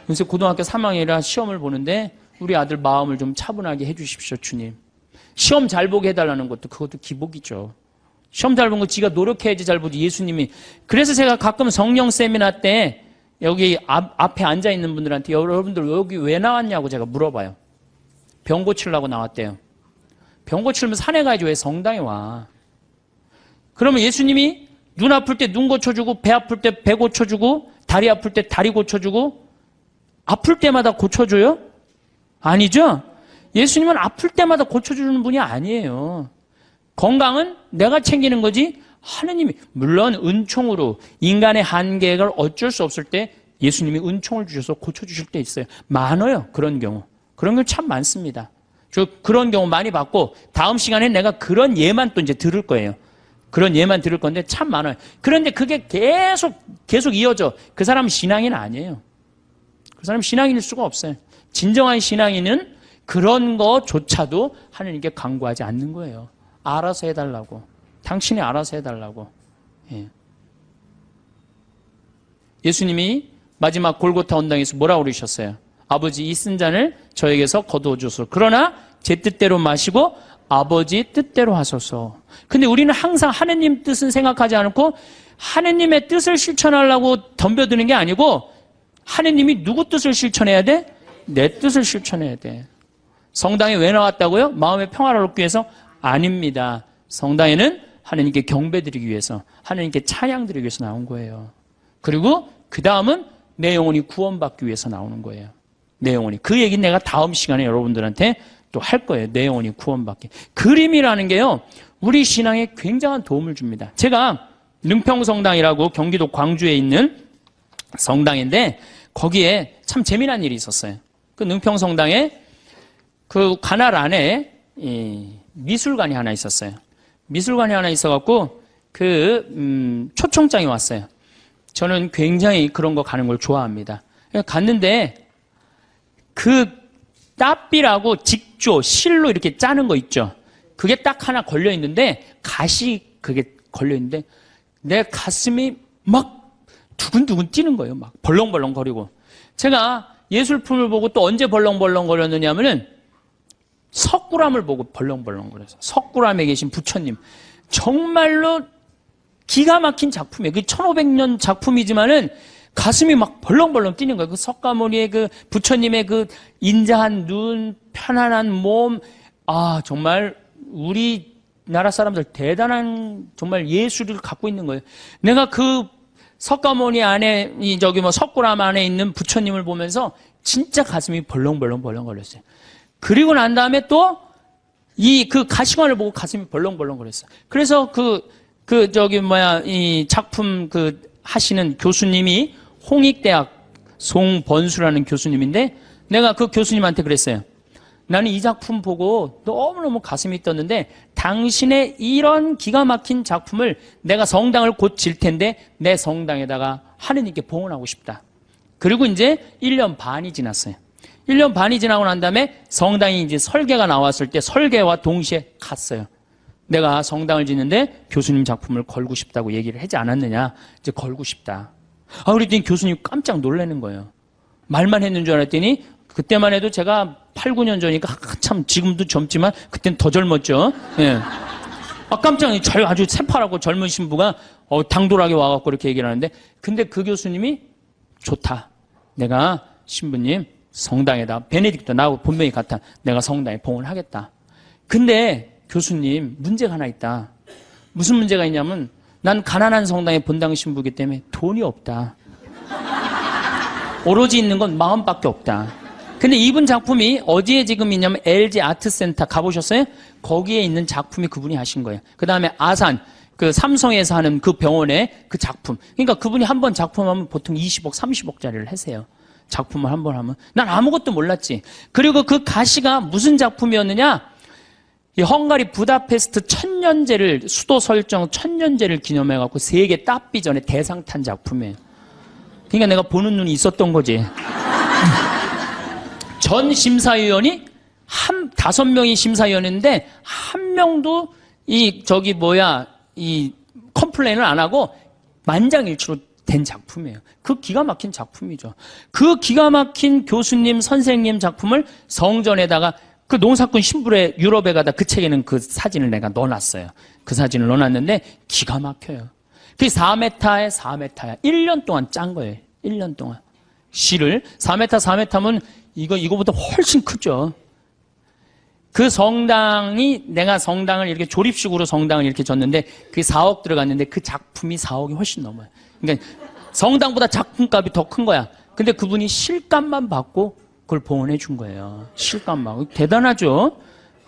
요새 고등학교 3학년이라 시험을 보는데 우리 아들 마음을 좀 차분하게 해주십시오, 주님. 시험 잘 보게 해달라는 것도 그것도 기복이죠. 시험 잘 본 거 지가 노력해야지 잘 보지 예수님이. 그래서 제가 가끔 성령 세미나 때 여기 앞에 앉아있는 분들한테 여러분들 여기 왜 나왔냐고 제가 물어봐요. 병 고치려고 나왔대요. 병 고치려면 산에 가야지 왜 성당에 와. 그러면 예수님이 눈 아플 때 눈 고쳐주고 배 아플 때 배 고쳐주고 다리 아플 때 다리 고쳐주고 아플 때마다 고쳐줘요? 아니죠? 예수님은 아플 때마다 고쳐주는 분이 아니에요. 건강은 내가 챙기는 거지 하느님이. 물론 은총으로 인간의 한계를 어쩔 수 없을 때 예수님이 은총을 주셔서 고쳐주실 때 있어요. 많아요. 그런 경우. 그런 게 참 많습니다. 그런 경우 많이 봤고, 다음 시간에 내가 그런 예만 또 이제 들을 거예요. 그런 예만 들을 건데 참 많아요. 그런데 그게 계속 이어져. 그 사람은 신앙인은 아니에요. 그 사람은 신앙인일 수가 없어요. 진정한 신앙인은 그런 거조차도 하나님께 간구하지 않는 거예요. 알아서 해달라고. 당신이 알아서 해달라고. 예. 예수님이 마지막 골고타 언당에서 뭐라고 그러셨어요? 아버지, 이 쓴 잔을 저에게서 거두어 주소서. 그러나 제 뜻대로 마시고 아버지 뜻대로 하소서. 근데 우리는 항상 하느님 뜻은 생각하지 않고 하느님의 뜻을 실천하려고 덤벼드는 게 아니고, 하느님이 누구 뜻을 실천해야 돼? 내 뜻을 실천해야 돼. 성당에 왜 나왔다고요? 마음의 평화를 얻기 위해서? 아닙니다. 성당에는 하느님께 경배드리기 위해서, 하느님께 찬양드리기 위해서 나온 거예요. 그리고 그 다음은 내 영혼이 구원받기 위해서 나오는 거예요. 내 영혼이. 그 얘기는 내가 다음 시간에 여러분들한테 또 할 거예요. 내 영혼이 구원받기. 그림이라는 게요, 우리 신앙에 굉장한 도움을 줍니다. 제가 능평성당이라고 경기도 광주에 있는 성당인데, 거기에 참 재미난 일이 있었어요. 그 능평성당에 그 관할 안에 미술관이 하나 있었어요. 미술관이 하나 있어갖고 초청장이 왔어요. 저는 굉장히 그런 거 가는 걸 좋아합니다. 갔는데 그 따삐라고 직조, 실로 이렇게 짜는 거 있죠. 그게 딱 하나 걸려 있는데, 가시 그게 걸려 있는데 내 가슴이 막 두근두근 뛰는 거예요. 막 벌렁벌렁 거리고. 제가 예술품을 보고 또 언제 벌렁벌렁 거렸느냐면은 석굴암을 보고 벌렁벌렁 거려서. 석굴암에 계신 부처님, 정말로 기가 막힌 작품이에요. 그 1500년 작품이지만은 가슴이 막 벌렁벌렁 뛰는 거예요. 그 석가모니의 그 부처님의 그 인자한 눈, 편안한 몸, 정말 우리나라 사람들 대단한 정말 예술을 갖고 있는 거예요. 내가 그 석가모니 안에, 석굴암 안에 있는 부처님을 보면서 진짜 가슴이 벌렁벌렁 거렸어요. 그리고 난 다음에 또 그 가시관을 보고 가슴이 벌렁벌렁 거렸어요. 그래서 이 작품 하시는 교수님이 홍익대학 송번수라는 교수님인데, 내가 그 교수님한테 그랬어요. 나는 이 작품 보고 너무너무 가슴이 떴는데, 당신의 이런 기가 막힌 작품을 내가 성당을 곧 질 텐데 내 성당에다가 하느님께 봉헌하고 싶다. 그리고 이제 1년 반이 지났어요. 1년 반이 지나고 난 다음에 성당이 이제 설계가 나왔을 때 설계와 동시에 갔어요. 내가 성당을 짓는데 교수님 작품을 걸고 싶다고 얘기를 하지 않았느냐. 이제 걸고 싶다. 그랬더니 교수님 깜짝 놀라는 거예요. 말만 했는 줄 알았더니, 그때만 해도 제가 8, 9년 전이니까 한참, 지금도 젊지만 그땐 더 젊었죠. 예. 깜짝, 아주 새파랗고 젊은 신부가 당돌하게 와갖고 이렇게 얘기를 하는데, 근데 그 교수님이 좋다. 내가 신부님 성당에다, 베네딕토 나하고 본명이 같아. 내가 성당에 봉헌하겠다. 근데 교수님, 문제가 하나 있다. 무슨 문제가 있냐면, 난 가난한 성당의 본당 신부이기 때문에 돈이 없다. 오로지 있는 건 마음밖에 없다. 근데 이분 작품이 어디에 지금 있냐면 LG 아트센터 가보셨어요? 거기에 있는 작품이 그분이 하신 거예요. 그 다음에 아산, 삼성에서 하는 그 병원의 그 작품. 그러니까 그분이 한 번 작품하면 보통 20억, 30억짜리를 하세요. 작품을 한 번 하면. 난 아무것도 몰랐지. 그리고 그 가시가 무슨 작품이었느냐? 이 헝가리 부다페스트 수도 설정 1000년제를 기념해갖고 세계 따삐전에 대상 탄 작품이에요. 그러니까 내가 보는 눈이 있었던 거지. 전 심사위원이 5명이 심사위원인데, 한 명도 이 컴플레인을 안 하고 만장일치로 된 작품이에요. 그 기가 막힌 작품이죠. 그 기가 막힌 교수님, 선생님 작품을 성전에다가, 그 농사꾼 신부의 유럽에 가다 그 책에는 그 사진을 내가 넣어놨어요. 그 사진을 넣어놨는데 기가 막혀요. 그게 4m에 4m야. 1년 동안 짠 거예요. 1년 동안. 실을 4m면 이거보다 훨씬 크죠. 그 성당이, 내가 성당을 이렇게 조립식으로 성당을 이렇게 졌는데 그게 4억 들어갔는데 그 작품이 4억이 훨씬 넘어요. 그러니까 성당보다 작품값이 더 큰 거야. 근데 그분이 실값만 받고 그걸 봉헌해 준 거예요. 실감만. 대단하죠?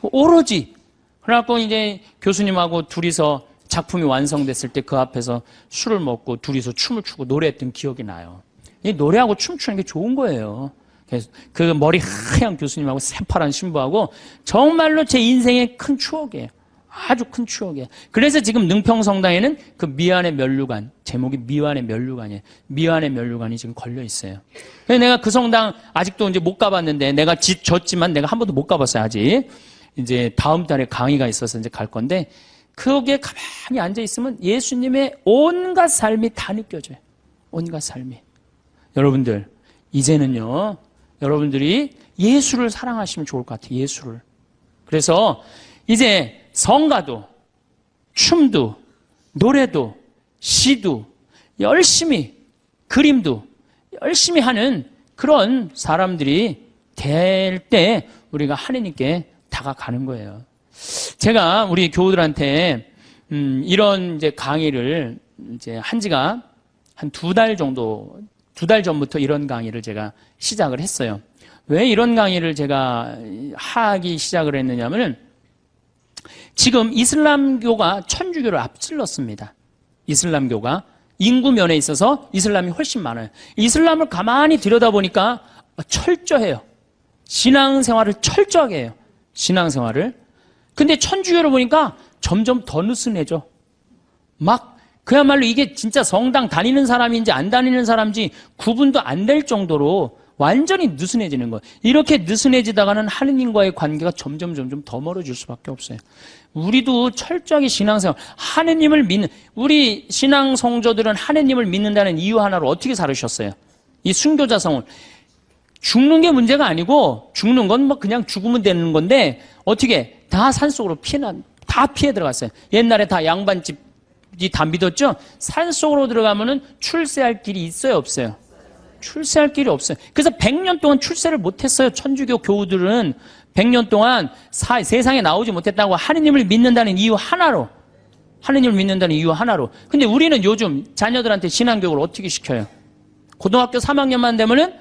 오로지. 그래갖고 이제 교수님하고 둘이서 작품이 완성됐을 때 그 앞에서 술을 먹고 둘이서 춤을 추고 노래했던 기억이 나요. 이 노래하고 춤추는 게 좋은 거예요. 그 머리 하얀 교수님하고 새파란 신부하고 정말로 제 인생의 큰 추억이에요. 아주 큰 추억이에요. 그래서 지금 능평성당에는 그 미안의 면류관, 제목이 미안의 면류관이에요. 미안의 면류관이 지금 걸려 있어요. 그래서 내가 그 성당 아직도 이제 못 가봤는데, 내가 졌지만 내가 한 번도 못 가봤어요, 아직. 이제 다음 달에 강의가 있어서 이제 갈 건데, 거기에 가만히 앉아 있으면 예수님의 온갖 삶이 다 느껴져요. 온갖 삶이. 여러분들, 이제는요, 여러분들이 예수를 사랑하시면 좋을 것 같아요, 예수를. 그래서 이제 성가도, 춤도, 노래도, 시도, 열심히, 그림도 열심히 하는 그런 사람들이 될 때 우리가 하느님께 다가가는 거예요. 제가 우리 교우들한테 이런 이제 강의를 이제 한 지가 한 2달 정도, 2달 전부터 이런 강의를 제가 시작을 했어요. 왜 이런 강의를 제가 하기 시작을 했느냐면은, 지금 이슬람교가 천주교를 앞질렀습니다. 이슬람교가 인구 면에 있어서 이슬람이 훨씬 많아요. 이슬람을 가만히 들여다보니까 철저해요. 신앙생활을 철저하게 해요. 신앙생활을. 근데 천주교를 보니까 점점 더 느슨해져. 막 그야말로 이게 진짜 성당 다니는 사람인지 안 다니는 사람인지 구분도 안 될 정도로 완전히 느슨해지는 거예요. 이렇게 느슨해지다가는 하느님과의 관계가 점점 더 멀어질 수밖에 없어요. 우리도 철저하게 신앙생활, 하느님을 믿는, 우리 신앙 성도들은 하느님을 믿는다는 이유 하나로 어떻게 살으셨어요? 이 순교자성을. 죽는 게 문제가 아니고, 죽는 건 뭐 그냥 죽으면 되는 건데, 어떻게 다 산속으로 다 피해 들어갔어요. 옛날에 다 양반집이 다 믿었죠? 산속으로 들어가면은 출세할 길이 있어요, 없어요? 출세할 길이 없어요. 그래서 100년 동안 출세를 못했어요. 천주교 교우들은 100년 동안 세상에 나오지 못했다고, 하느님을 믿는다는 이유 하나로. 하느님을 믿는다는 이유 하나로. 근데 우리는 요즘 자녀들한테 신앙교육을 어떻게 시켜요? 고등학교 3학년만 되면은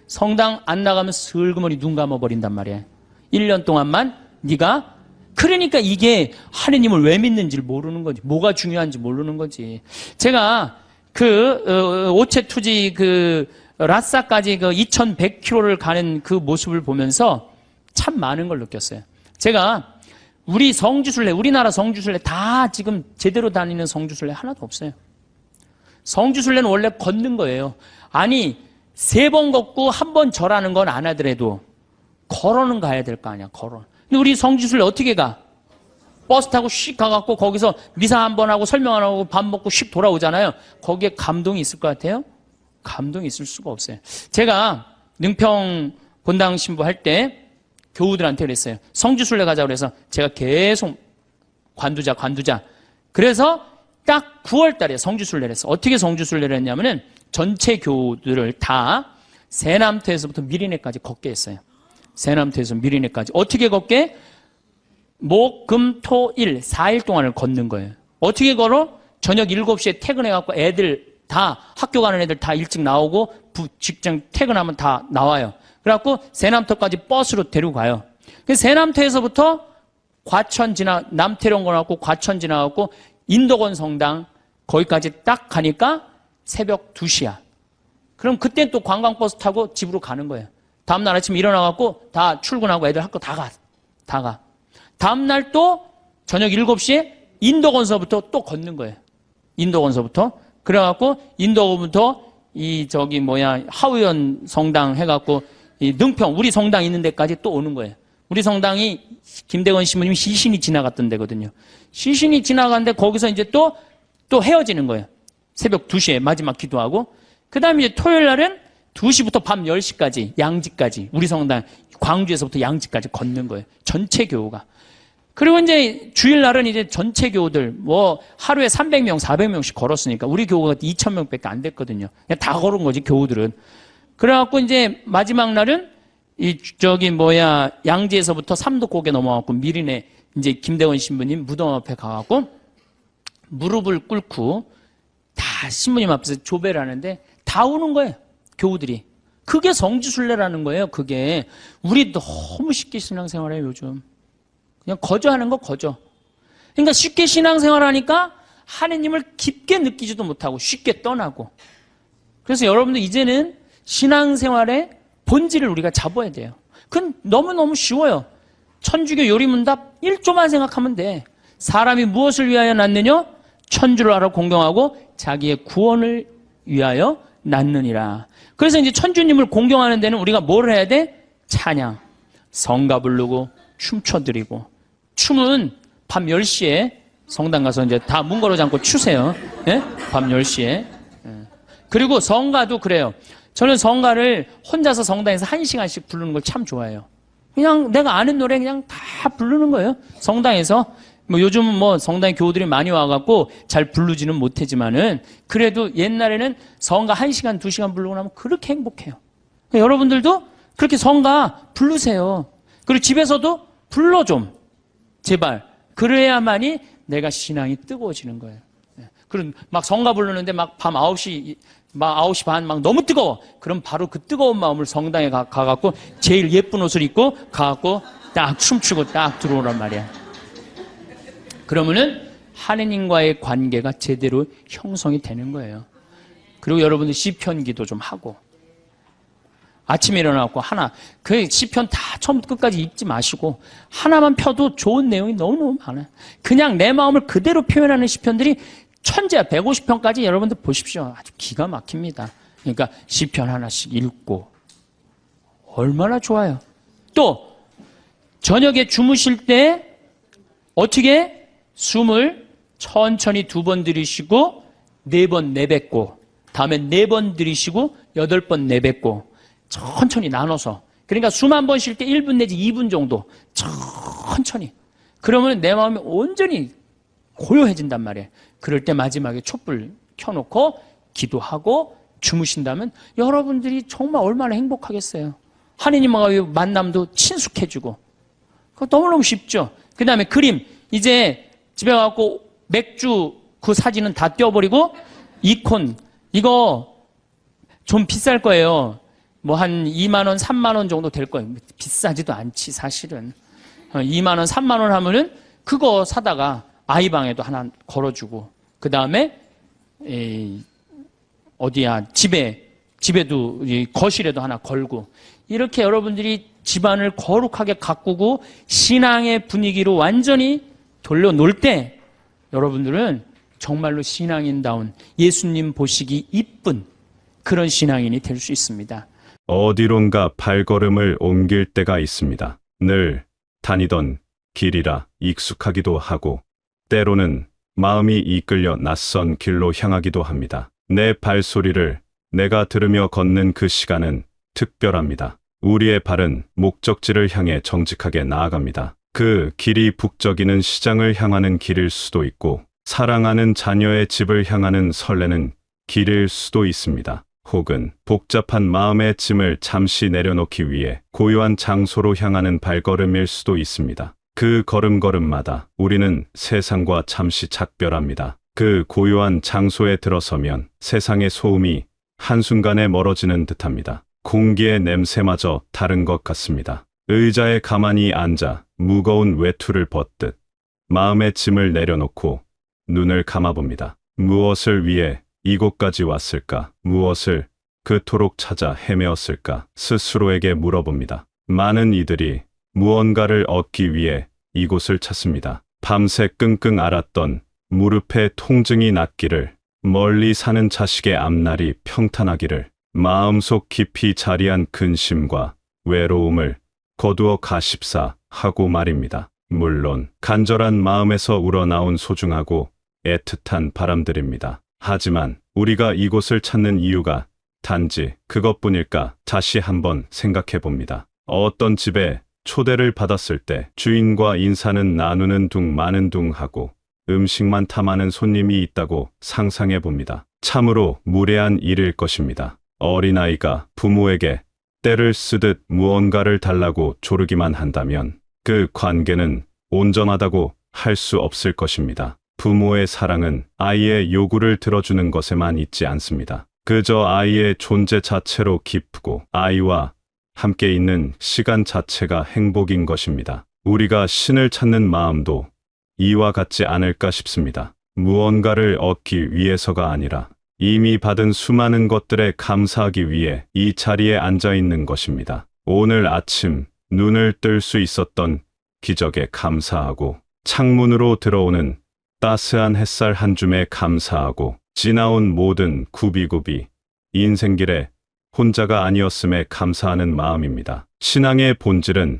성당 안 나가면 슬그머니 눈 감아버린단 말이에요. 1년 동안만 네가. 그러니까 이게 하느님을 왜 믿는지를 모르는 거지. 뭐가 중요한지 모르는 거지. 제가 오체투지 라싸까지 2100km를 가는 그 모습을 보면서 참 많은 걸 느꼈어요. 제가 우리 성지순례, 우리나라 성지순례 다 지금 제대로 다니는 성지순례 하나도 없어요. 성지순례는 원래 걷는 거예요. 아니, 3번 걷고 1번 절하는 건 안 하더라도 걸어는 가야 될 거 아니야, 걸어. 근데 우리 성지순례 어떻게 가? 버스 타고 씩 가갖고 거기서 미사 한번 하고 설명 안 하고 밥 먹고 씩 돌아오잖아요. 거기에 감동이 있을 것 같아요? 감동이 있을 수가 없어요. 제가 능평 본당 신부 할 때 교우들한테 그랬어요. 성지순례 가자고 그래서 제가 계속 관두자. 그래서 딱 9월 달에 성지순례를 했어. 어떻게 성지순례를 했냐면은 전체 교우들을 다 세남터에서부터 미리네까지 걷게 했어요. 세남터에서 미리네까지. 어떻게 걷게? 목, 금, 토, 일 4일 동안을 걷는 거예요. 어떻게 걸어? 저녁 7시에 퇴근해갖고 애들 다, 학교 가는 애들 다 일찍 나오고 직장 퇴근하면 다 나와요. 그래갖고 세남터까지 버스로 데리고 가요. 그래서 세남터에서부터 과천 남태령 걸어갖고 과천 지나갖고 인덕원 성당 거기까지 딱 가니까 새벽 2시야. 그럼 그땐 또 관광버스 타고 집으로 가는 거예요. 다음날 아침에 일어나갖고 다 출근하고 애들 학교 다 가. 다음날 또 저녁 7시에 인덕원서부터 또 걷는 거예요. 인덕원서부터. 그래갖고 인덕원부터 하우연 성당 해갖고 이 능평, 우리 성당 있는 데까지 또 오는 거예요. 우리 성당이 김대건 신부님이 시신이 지나갔던 데거든요. 시신이 지나갔는데 거기서 이제 또 헤어지는 거예요. 새벽 2시에 마지막 기도하고. 그 다음에 이제 토요일 날은 2시부터 밤 10시까지 양지까지 우리 성당 광주에서부터 양지까지 걷는 거예요. 전체 교우가. 그리고 이제 주일날은 이제 전체 교우들 하루에 300명, 400명씩 걸었으니까 우리 교우가 2,000명밖에 안 됐거든요. 그냥 다 걸은 거지 교우들은. 그래갖고 이제 마지막 날은 양지에서부터 삼도고개 넘어가고 미리네 이제 김대원 신부님 무덤 앞에 가갖고 무릎을 꿇고 다 신부님 앞에서 조배를 하는데 다 우는 거예요. 교우들이. 그게 성지순례라는 거예요. 그게. 우리 너무 쉽게 신앙생활해요, 요즘. 그냥 거저하는 거 거저. 그러니까 쉽게 신앙생활하니까 하느님을 깊게 느끼지도 못하고 쉽게 떠나고. 그래서 여러분들 이제는 신앙생활에 본질을 우리가 잡아야 돼요. 그건 너무너무 쉬워요. 천주교 요리문답 1조만 생각하면 돼. 사람이 무엇을 위하여 낳느냐? 천주를 알아 공경하고 자기의 구원을 위하여 낳느니라. 그래서 이제 천주님을 공경하는 데는 우리가 뭘 해야 돼? 찬양, 성가 부르고 춤춰드리고. 춤은 밤 10시에 성당 가서 이제 다 문 걸어 잠고 추세요. 예? 밤 10시에. 예. 그리고 성가도 그래요. 저는 성가를 혼자서 성당에서 1시간씩 부르는 걸 참 좋아해요. 그냥 내가 아는 노래 그냥 다 부르는 거예요. 성당에서. 뭐 요즘은 뭐 성당에 교우들이 많이 와갖고 잘 부르지는 못하지만은 그래도 옛날에는 성가 1시간, 2시간 부르고 나면 그렇게 행복해요. 그러니까 여러분들도 그렇게 성가 부르세요. 그리고 집에서도 불러 좀. 제발. 그래야만이 내가 신앙이 뜨거워지는 거예요. 그럼 막 성가 부르는데 막 밤 9시, 막 9시 반 막 너무 뜨거워. 그럼 바로 그 뜨거운 마음을 성당에 가갖고 제일 예쁜 옷을 입고 가갖고 딱 춤추고 딱 들어오란 말이야. 그러면은 하느님과의 관계가 제대로 형성이 되는 거예요. 그리고 여러분들 시편 기도 좀 하고 아침에 일어나고 하나 그 시편 다 처음부터 끝까지 읽지 마시고 하나만 펴도 좋은 내용이 너무너무 많아요. 그냥 내 마음을 그대로 표현하는 시편들이 천재야. 150편까지 여러분들 보십시오. 아주 기가 막힙니다. 그러니까 시편 하나씩 읽고 얼마나 좋아요. 또 저녁에 주무실 때 어떻게 숨을 천천히 2번 들이쉬고 4번 내뱉고 다음에 4번 들이쉬고 8번 내뱉고 천천히 나눠서 그러니까 숨 한 번 쉴 때 1분 내지 2분 정도 천천히 그러면 내 마음이 온전히 고요해진단 말이에요. 그럴 때 마지막에 촛불 켜놓고 기도하고 주무신다면 여러분들이 정말 얼마나 행복하겠어요. 하느님과의 만남도 친숙해지고 그거 너무너무 쉽죠. 그 다음에 그림 이제 집에 가서 맥주 그 사진은 다 떼어버리고 이콘 이거 좀 비쌀 거예요. 뭐 한 2만 원, 3만 원 정도 될 거예요. 비싸지도 않지 사실은. 2만 원, 3만 원 하면은 그거 사다가 아이 방에도 하나 걸어주고 그 다음에 어디야 집에도 거실에도 하나 걸고 이렇게 여러분들이 집안을 거룩하게 가꾸고 신앙의 분위기로 완전히 돌려놓을 때 여러분들은 정말로 신앙인다운 예수님 보시기 이쁜 그런 신앙인이 될 수 있습니다. 어디론가 발걸음을 옮길 때가 있습니다. 늘 다니던 길이라 익숙하기도 하고 때로는 마음이 이끌려 낯선 길로 향하기도 합니다. 내 발소리를 내가 들으며 걷는 그 시간은 특별합니다. 우리의 발은 목적지를 향해 정직하게 나아갑니다. 그 길이 북적이는 시장을 향하는 길일 수도 있고 사랑하는 자녀의 집을 향하는 설레는 길일 수도 있습니다. 혹은 복잡한 마음의 짐을 잠시 내려놓기 위해 고요한 장소로 향하는 발걸음일 수도 있습니다. 그 걸음걸음마다 우리는 세상과 잠시 작별합니다. 그 고요한 장소에 들어서면 세상의 소음이 한순간에 멀어지는 듯합니다. 공기의 냄새마저 다른 것 같습니다. 의자에 가만히 앉아 무거운 외투를 벗듯 마음의 짐을 내려놓고 눈을 감아봅니다. 무엇을 위해 이곳까지 왔을까? 무엇을 그토록 찾아 헤매었을까? 스스로에게 물어봅니다. 많은 이들이 무언가를 얻기 위해 이곳을 찾습니다. 밤새 끙끙 앓았던 무릎에 통증이 낫기를, 멀리 사는 자식의 앞날이 평탄하기를, 마음속 깊이 자리한 근심과 외로움을 거두어 가십사 하고 말입니다. 물론 간절한 마음에서 우러나온 소중하고 애틋한 바람들입니다. 하지만 우리가 이곳을 찾는 이유가 단지 그것뿐일까 다시 한번 생각해 봅니다. 어떤 집에 초대를 받았을 때 주인과 인사는 나누는 둥 마는 둥 하고 음식만 탐하는 손님이 있다고 상상해 봅니다. 참으로 무례한 일일 것입니다. 어린아이가 부모에게 때를 쓰듯 무언가를 달라고 조르기만 한다면 그 관계는 온전하다고 할 수 없을 것입니다. 부모의 사랑은 아이의 요구를 들어주는 것에만 있지 않습니다. 그저 아이의 존재 자체로 기쁘고 아이와 함께 있는 시간 자체가 행복인 것입니다. 우리가 신을 찾는 마음도 이와 같지 않을까 싶습니다. 무언가를 얻기 위해서가 아니라 이미 받은 수많은 것들에 감사하기 위해 이 자리에 앉아 있는 것입니다. 오늘 아침 눈을 뜰 수 있었던 기적에 감사하고, 창문으로 들어오는 따스한 햇살 한 줌에 감사하고, 지나온 모든 구비구비 인생길에 혼자가 아니었음에 감사하는 마음입니다. 신앙의 본질은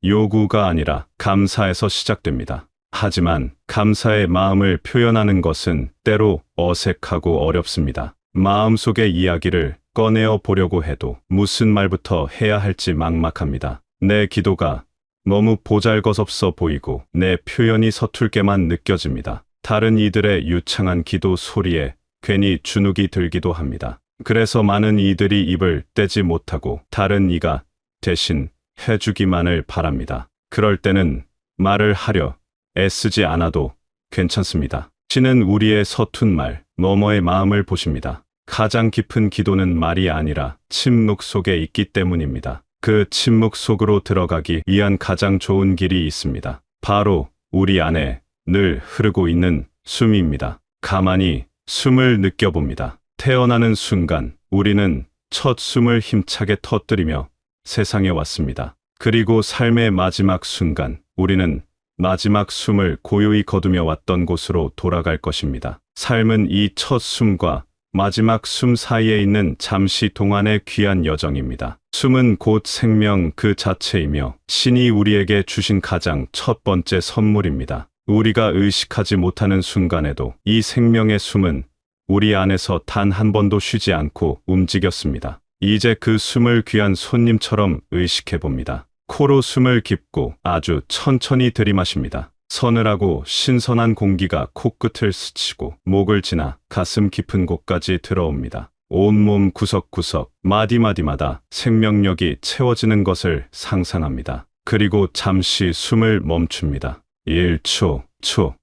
요구가 아니라 감사에서 시작됩니다. 하지만 감사의 마음을 표현하는 것은 때로 어색하고 어렵습니다. 마음속의 이야기를 꺼내어 보려고 해도 무슨 말부터 해야 할지 막막합니다. 내 기도가 너무 보잘것없어 보이고 내 표현이 서툴게만 느껴집니다. 다른 이들의 유창한 기도 소리에 괜히 주눅이 들기도 합니다. 그래서 많은 이들이 입을 떼지 못하고 다른 이가 대신 해주기만을 바랍니다. 그럴 때는 말을 하려 애쓰지 않아도 괜찮습니다. 신은 우리의 서툰 말, 너머의 마음을 보십니다. 가장 깊은 기도는 말이 아니라 침묵 속에 있기 때문입니다. 그 침묵 속으로 들어가기 위한 가장 좋은 길이 있습니다. 바로 우리 안에 늘 흐르고 있는 숨입니다. 가만히 숨을 느껴봅니다. 태어나는 순간 우리는 첫 숨을 힘차게 터뜨리며 세상에 왔습니다. 그리고 삶의 마지막 순간 우리는 마지막 숨을 고요히 거두며 왔던 곳으로 돌아갈 것입니다. 삶은 이 첫 숨과 마지막 숨 사이에 있는 잠시 동안의 귀한 여정입니다. 숨은 곧 생명 그 자체이며 신이 우리에게 주신 가장 첫 번째 선물입니다. 우리가 의식하지 못하는 순간에도 이 생명의 숨은 우리 안에서 단 한 번도 쉬지 않고 움직였습니다. 이제 그 숨을 귀한 손님처럼 의식해 봅니다. 코로 숨을 깊고 아주 천천히 들이마십니다. 서늘하고 신선한 공기가 코끝을 스치고 목을 지나 가슴 깊은 곳까지 들어옵니다. 온몸 구석구석 마디마디마다 생명력이 채워지는 것을 상상합니다. 그리고 잠시 숨을 멈춥니다. 1초,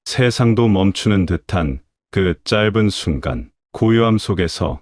세상도 멈추는 듯한 그 짧은 순간, 고요함 속에서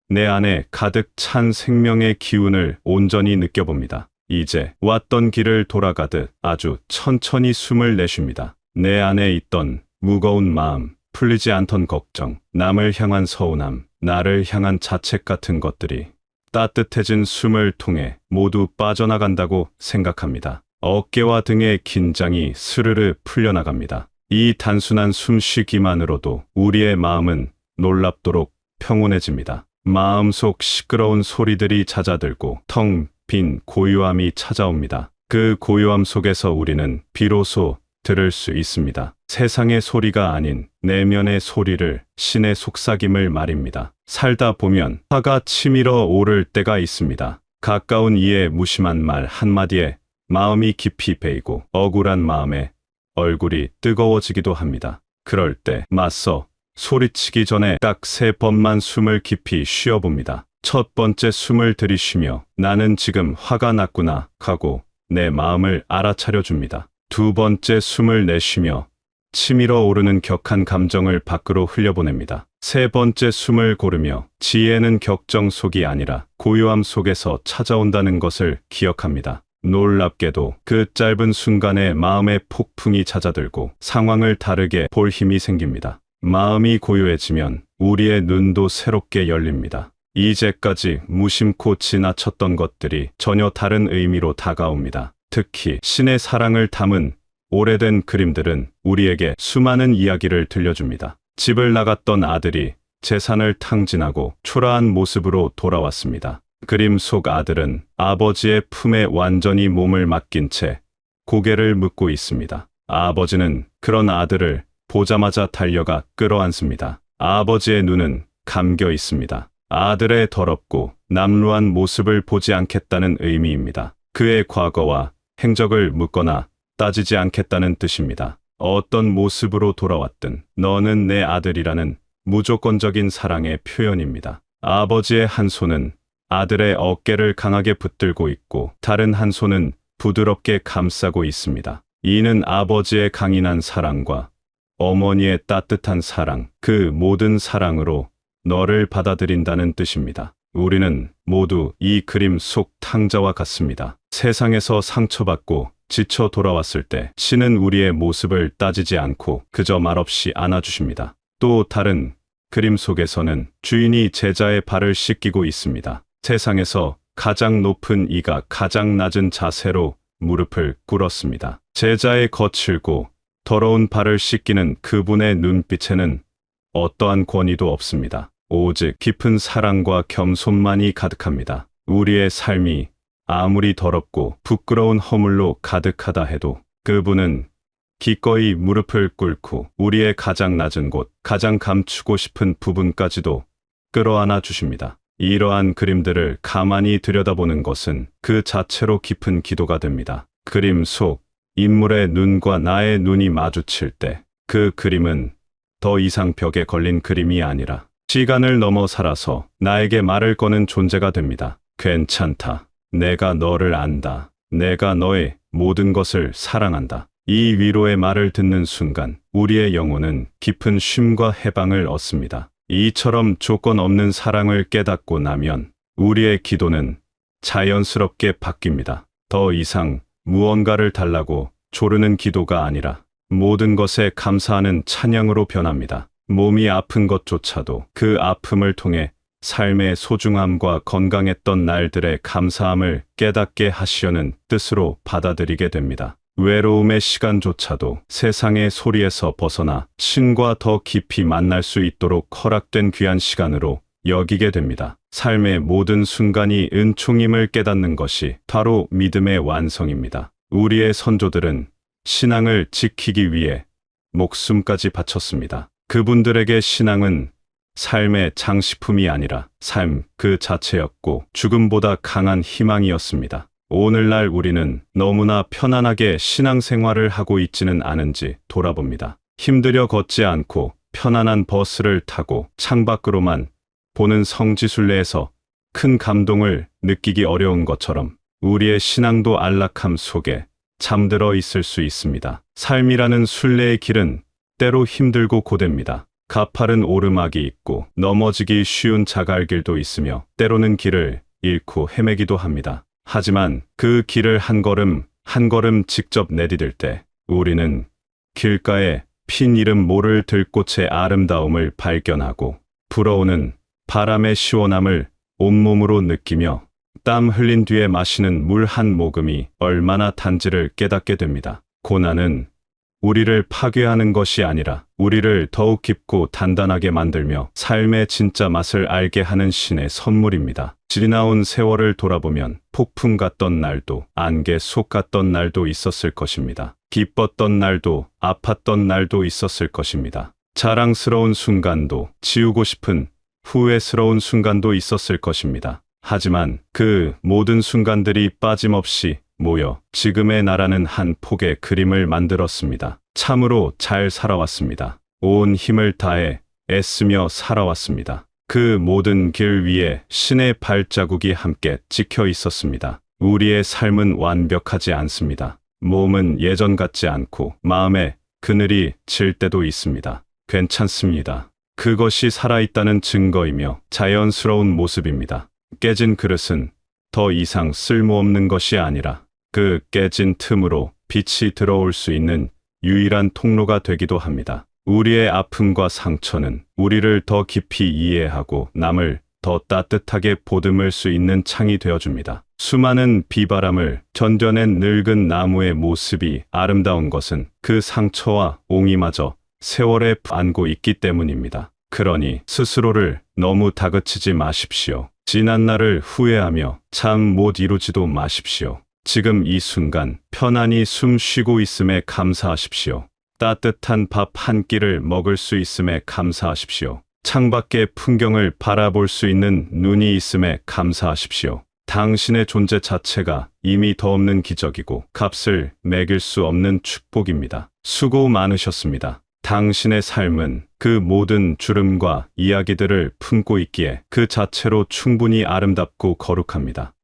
내 안에 가득 찬 생명의 기운을 온전히 느껴봅니다. 이제 왔던 길을 돌아가듯 아주 천천히 숨을 내쉽니다. 내 안에 있던 무거운 마음, 풀리지 않던 걱정, 남을 향한 서운함, 나를 향한 자책 같은 것들이 따뜻해진 숨을 통해 모두 빠져나간다고 생각합니다. 어깨와 등의 긴장이 스르르 풀려나갑니다. 이 단순한 숨쉬기만으로도 우리의 마음은 놀랍도록 평온해집니다. 마음속 시끄러운 소리들이 잦아들고 텅 빈 고요함이 찾아옵니다. 그 고요함 속에서 우리는 비로소 들을 수 있습니다. 세상의 소리가 아닌 내면의 소리를, 신의 속삭임을 말입니다. 살다 보면 화가 치밀어 오를 때가 있습니다. 가까운 이의 무심한 말 한마디에 마음이 깊이 베이고 억울한 마음에 얼굴이 뜨거워지기도 합니다. 그럴 때 맞서 소리치기 전에 딱 3번만 숨을 깊이 쉬어봅니다. 첫 번째 숨을 들이쉬며 나는 지금 화가 났구나 하고 내 마음을 알아차려 줍니다. 두 번째 숨을 내쉬며 치밀어 오르는 격한 감정을 밖으로 흘려보냅니다. 세 번째 숨을 고르며 지혜는 격정 속이 아니라 고요함 속에서 찾아온다는 것을 기억합니다. 놀랍게도 그 짧은 순간에 마음의 폭풍이 잦아들고 상황을 다르게 볼 힘이 생깁니다. 마음이 고요해지면 우리의 눈도 새롭게 열립니다. 이제까지 무심코 지나쳤던 것들이 전혀 다른 의미로 다가옵니다. 특히 신의 사랑을 담은 오래된 그림들은 우리에게 수많은 이야기를 들려줍니다. 집을 나갔던 아들이 재산을 탕진하고 초라한 모습으로 돌아왔습니다. 그림 속 아들은 아버지의 품에 완전히 몸을 맡긴 채 고개를 묻고 있습니다. 아버지는 그런 아들을 보자마자 달려가 끌어안습니다. 아버지의 눈은 감겨 있습니다. 아들의 더럽고 남루한 모습을 보지 않겠다는 의미입니다. 그의 과거와 행적을 묻거나 따지지 않겠다는 뜻입니다. 어떤 모습으로 돌아왔든 너는 내 아들이라는 무조건적인 사랑의 표현입니다. 아버지의 한 손은 아들의 어깨를 강하게 붙들고 있고 다른 한 손은 부드럽게 감싸고 있습니다. 이는 아버지의 강인한 사랑과 어머니의 따뜻한 사랑, 그 모든 사랑으로 너를 받아들인다는 뜻입니다. 우리는 모두 이 그림 속 탕자와 같습니다. 세상에서 상처받고 지쳐 돌아왔을 때 신은 우리의 모습을 따지지 않고 그저 말없이 안아주십니다. 또 다른 그림 속에서는 주인이 제자의 발을 씻기고 있습니다. 세상에서 가장 높은 이가 가장 낮은 자세로 무릎을 꿇었습니다. 제자의 거칠고 더러운 발을 씻기는 그분의 눈빛에는 어떠한 권위도 없습니다. 오직 깊은 사랑과 겸손만이 가득합니다. 우리의 삶이 아무리 더럽고 부끄러운 허물로 가득하다 해도 그분은 기꺼이 무릎을 꿇고 우리의 가장 낮은 곳, 가장 감추고 싶은 부분까지도 끌어안아 주십니다. 이러한 그림들을 가만히 들여다보는 것은 그 자체로 깊은 기도가 됩니다. 그림 속 인물의 눈과 나의 눈이 마주칠 때 그 그림은 더 이상 벽에 걸린 그림이 아니라 시간을 넘어 살아서 나에게 말을 거는 존재가 됩니다. 괜찮다. 내가 너를 안다. 내가 너의 모든 것을 사랑한다. 이 위로의 말을 듣는 순간 우리의 영혼은 깊은 쉼과 해방을 얻습니다. 이처럼 조건 없는 사랑을 깨닫고 나면 우리의 기도는 자연스럽게 바뀝니다. 더 이상 무언가를 달라고 조르는 기도가 아니라 모든 것에 감사하는 찬양으로 변합니다. 몸이 아픈 것조차도 그 아픔을 통해 삶의 소중함과 건강했던 날들의 감사함을 깨닫게 하시려는 뜻으로 받아들이게 됩니다. 외로움의 시간조차도 세상의 소리에서 벗어나 신과 더 깊이 만날 수 있도록 허락된 귀한 시간으로 여기게 됩니다. 삶의 모든 순간이 은총임을 깨닫는 것이 바로 믿음의 완성입니다. 우리의 선조들은 신앙을 지키기 위해 목숨까지 바쳤습니다. 그분들에게 신앙은 삶의 장식품이 아니라 삶 그 자체였고 죽음보다 강한 희망이었습니다. 오늘날 우리는 너무나 편안하게 신앙생활을 하고 있지는 않은지 돌아봅니다. 힘들여 걷지 않고 편안한 버스를 타고 창밖으로만 보는 성지순례에서 큰 감동을 느끼기 어려운 것처럼 우리의 신앙도 안락함 속에 잠들어 있을 수 있습니다. 삶이라는 순례의 길은 때로 힘들고 고됩니다. 가파른 오르막이 있고 넘어지기 쉬운 자갈길도 있으며 때로는 길을 잃고 헤매기도 합니다. 하지만 그 길을 한 걸음 한 걸음 직접 내디딜 때 우리는 길가에 핀 이름 모를 들꽃의 아름다움을 발견하고 불어오는 바람의 시원함을 온몸으로 느끼며 땀 흘린 뒤에 마시는 물 한 모금이 얼마나 단지를 깨닫게 됩니다. 고난은 우리를 파괴하는 것이 아니라 우리를 더욱 깊고 단단하게 만들며 삶의 진짜 맛을 알게 하는 신의 선물입니다. 지나온 세월을 돌아보면 폭풍 같던 날도 안개 속 같던 날도 있었을 것입니다. 기뻤던 날도 아팠던 날도 있었을 것입니다. 자랑스러운 순간도 지우고 싶은 후회스러운 순간도 있었을 것입니다. 하지만 그 모든 순간들이 빠짐없이 모여 지금의 나라는 한 폭의 그림을 만들었습니다. 참으로 잘 살아왔습니다. 온 힘을 다해 애쓰며 살아왔습니다. 그 모든 길 위에 신의 발자국이 함께 찍혀 있었습니다. 우리의 삶은 완벽하지 않습니다. 몸은 예전 같지 않고 마음에 그늘이 질 때도 있습니다. 괜찮습니다. 그것이 살아있다는 증거이며 자연스러운 모습입니다. 깨진 그릇은 더 이상 쓸모없는 것이 아니라 그 깨진 틈으로 빛이 들어올 수 있는 유일한 통로가 되기도 합니다. 우리의 아픔과 상처는 우리를 더 깊이 이해하고 남을 더 따뜻하게 보듬을 수 있는 창이 되어줍니다. 수많은 비바람을 견뎌낸 늙은 나무의 모습이 아름다운 것은 그 상처와 옹이마저 세월에 안고 있기 때문입니다. 그러니 스스로를 너무 다그치지 마십시오. 지난 날을 후회하며 잠 못 이루지도 마십시오. 지금 이 순간 편안히 숨 쉬고 있음에 감사하십시오. 따뜻한 밥 한 끼를 먹을 수 있음에 감사하십시오. 창밖의 풍경을 바라볼 수 있는 눈이 있음에 감사하십시오. 당신의 존재 자체가 이미 더 없는 기적이고 값을 매길 수 없는 축복입니다. 수고 많으셨습니다. 당신의 삶은 그 모든 주름과 이야기들을 품고 있기에 그 자체로 충분히 아름답고 거룩합니다.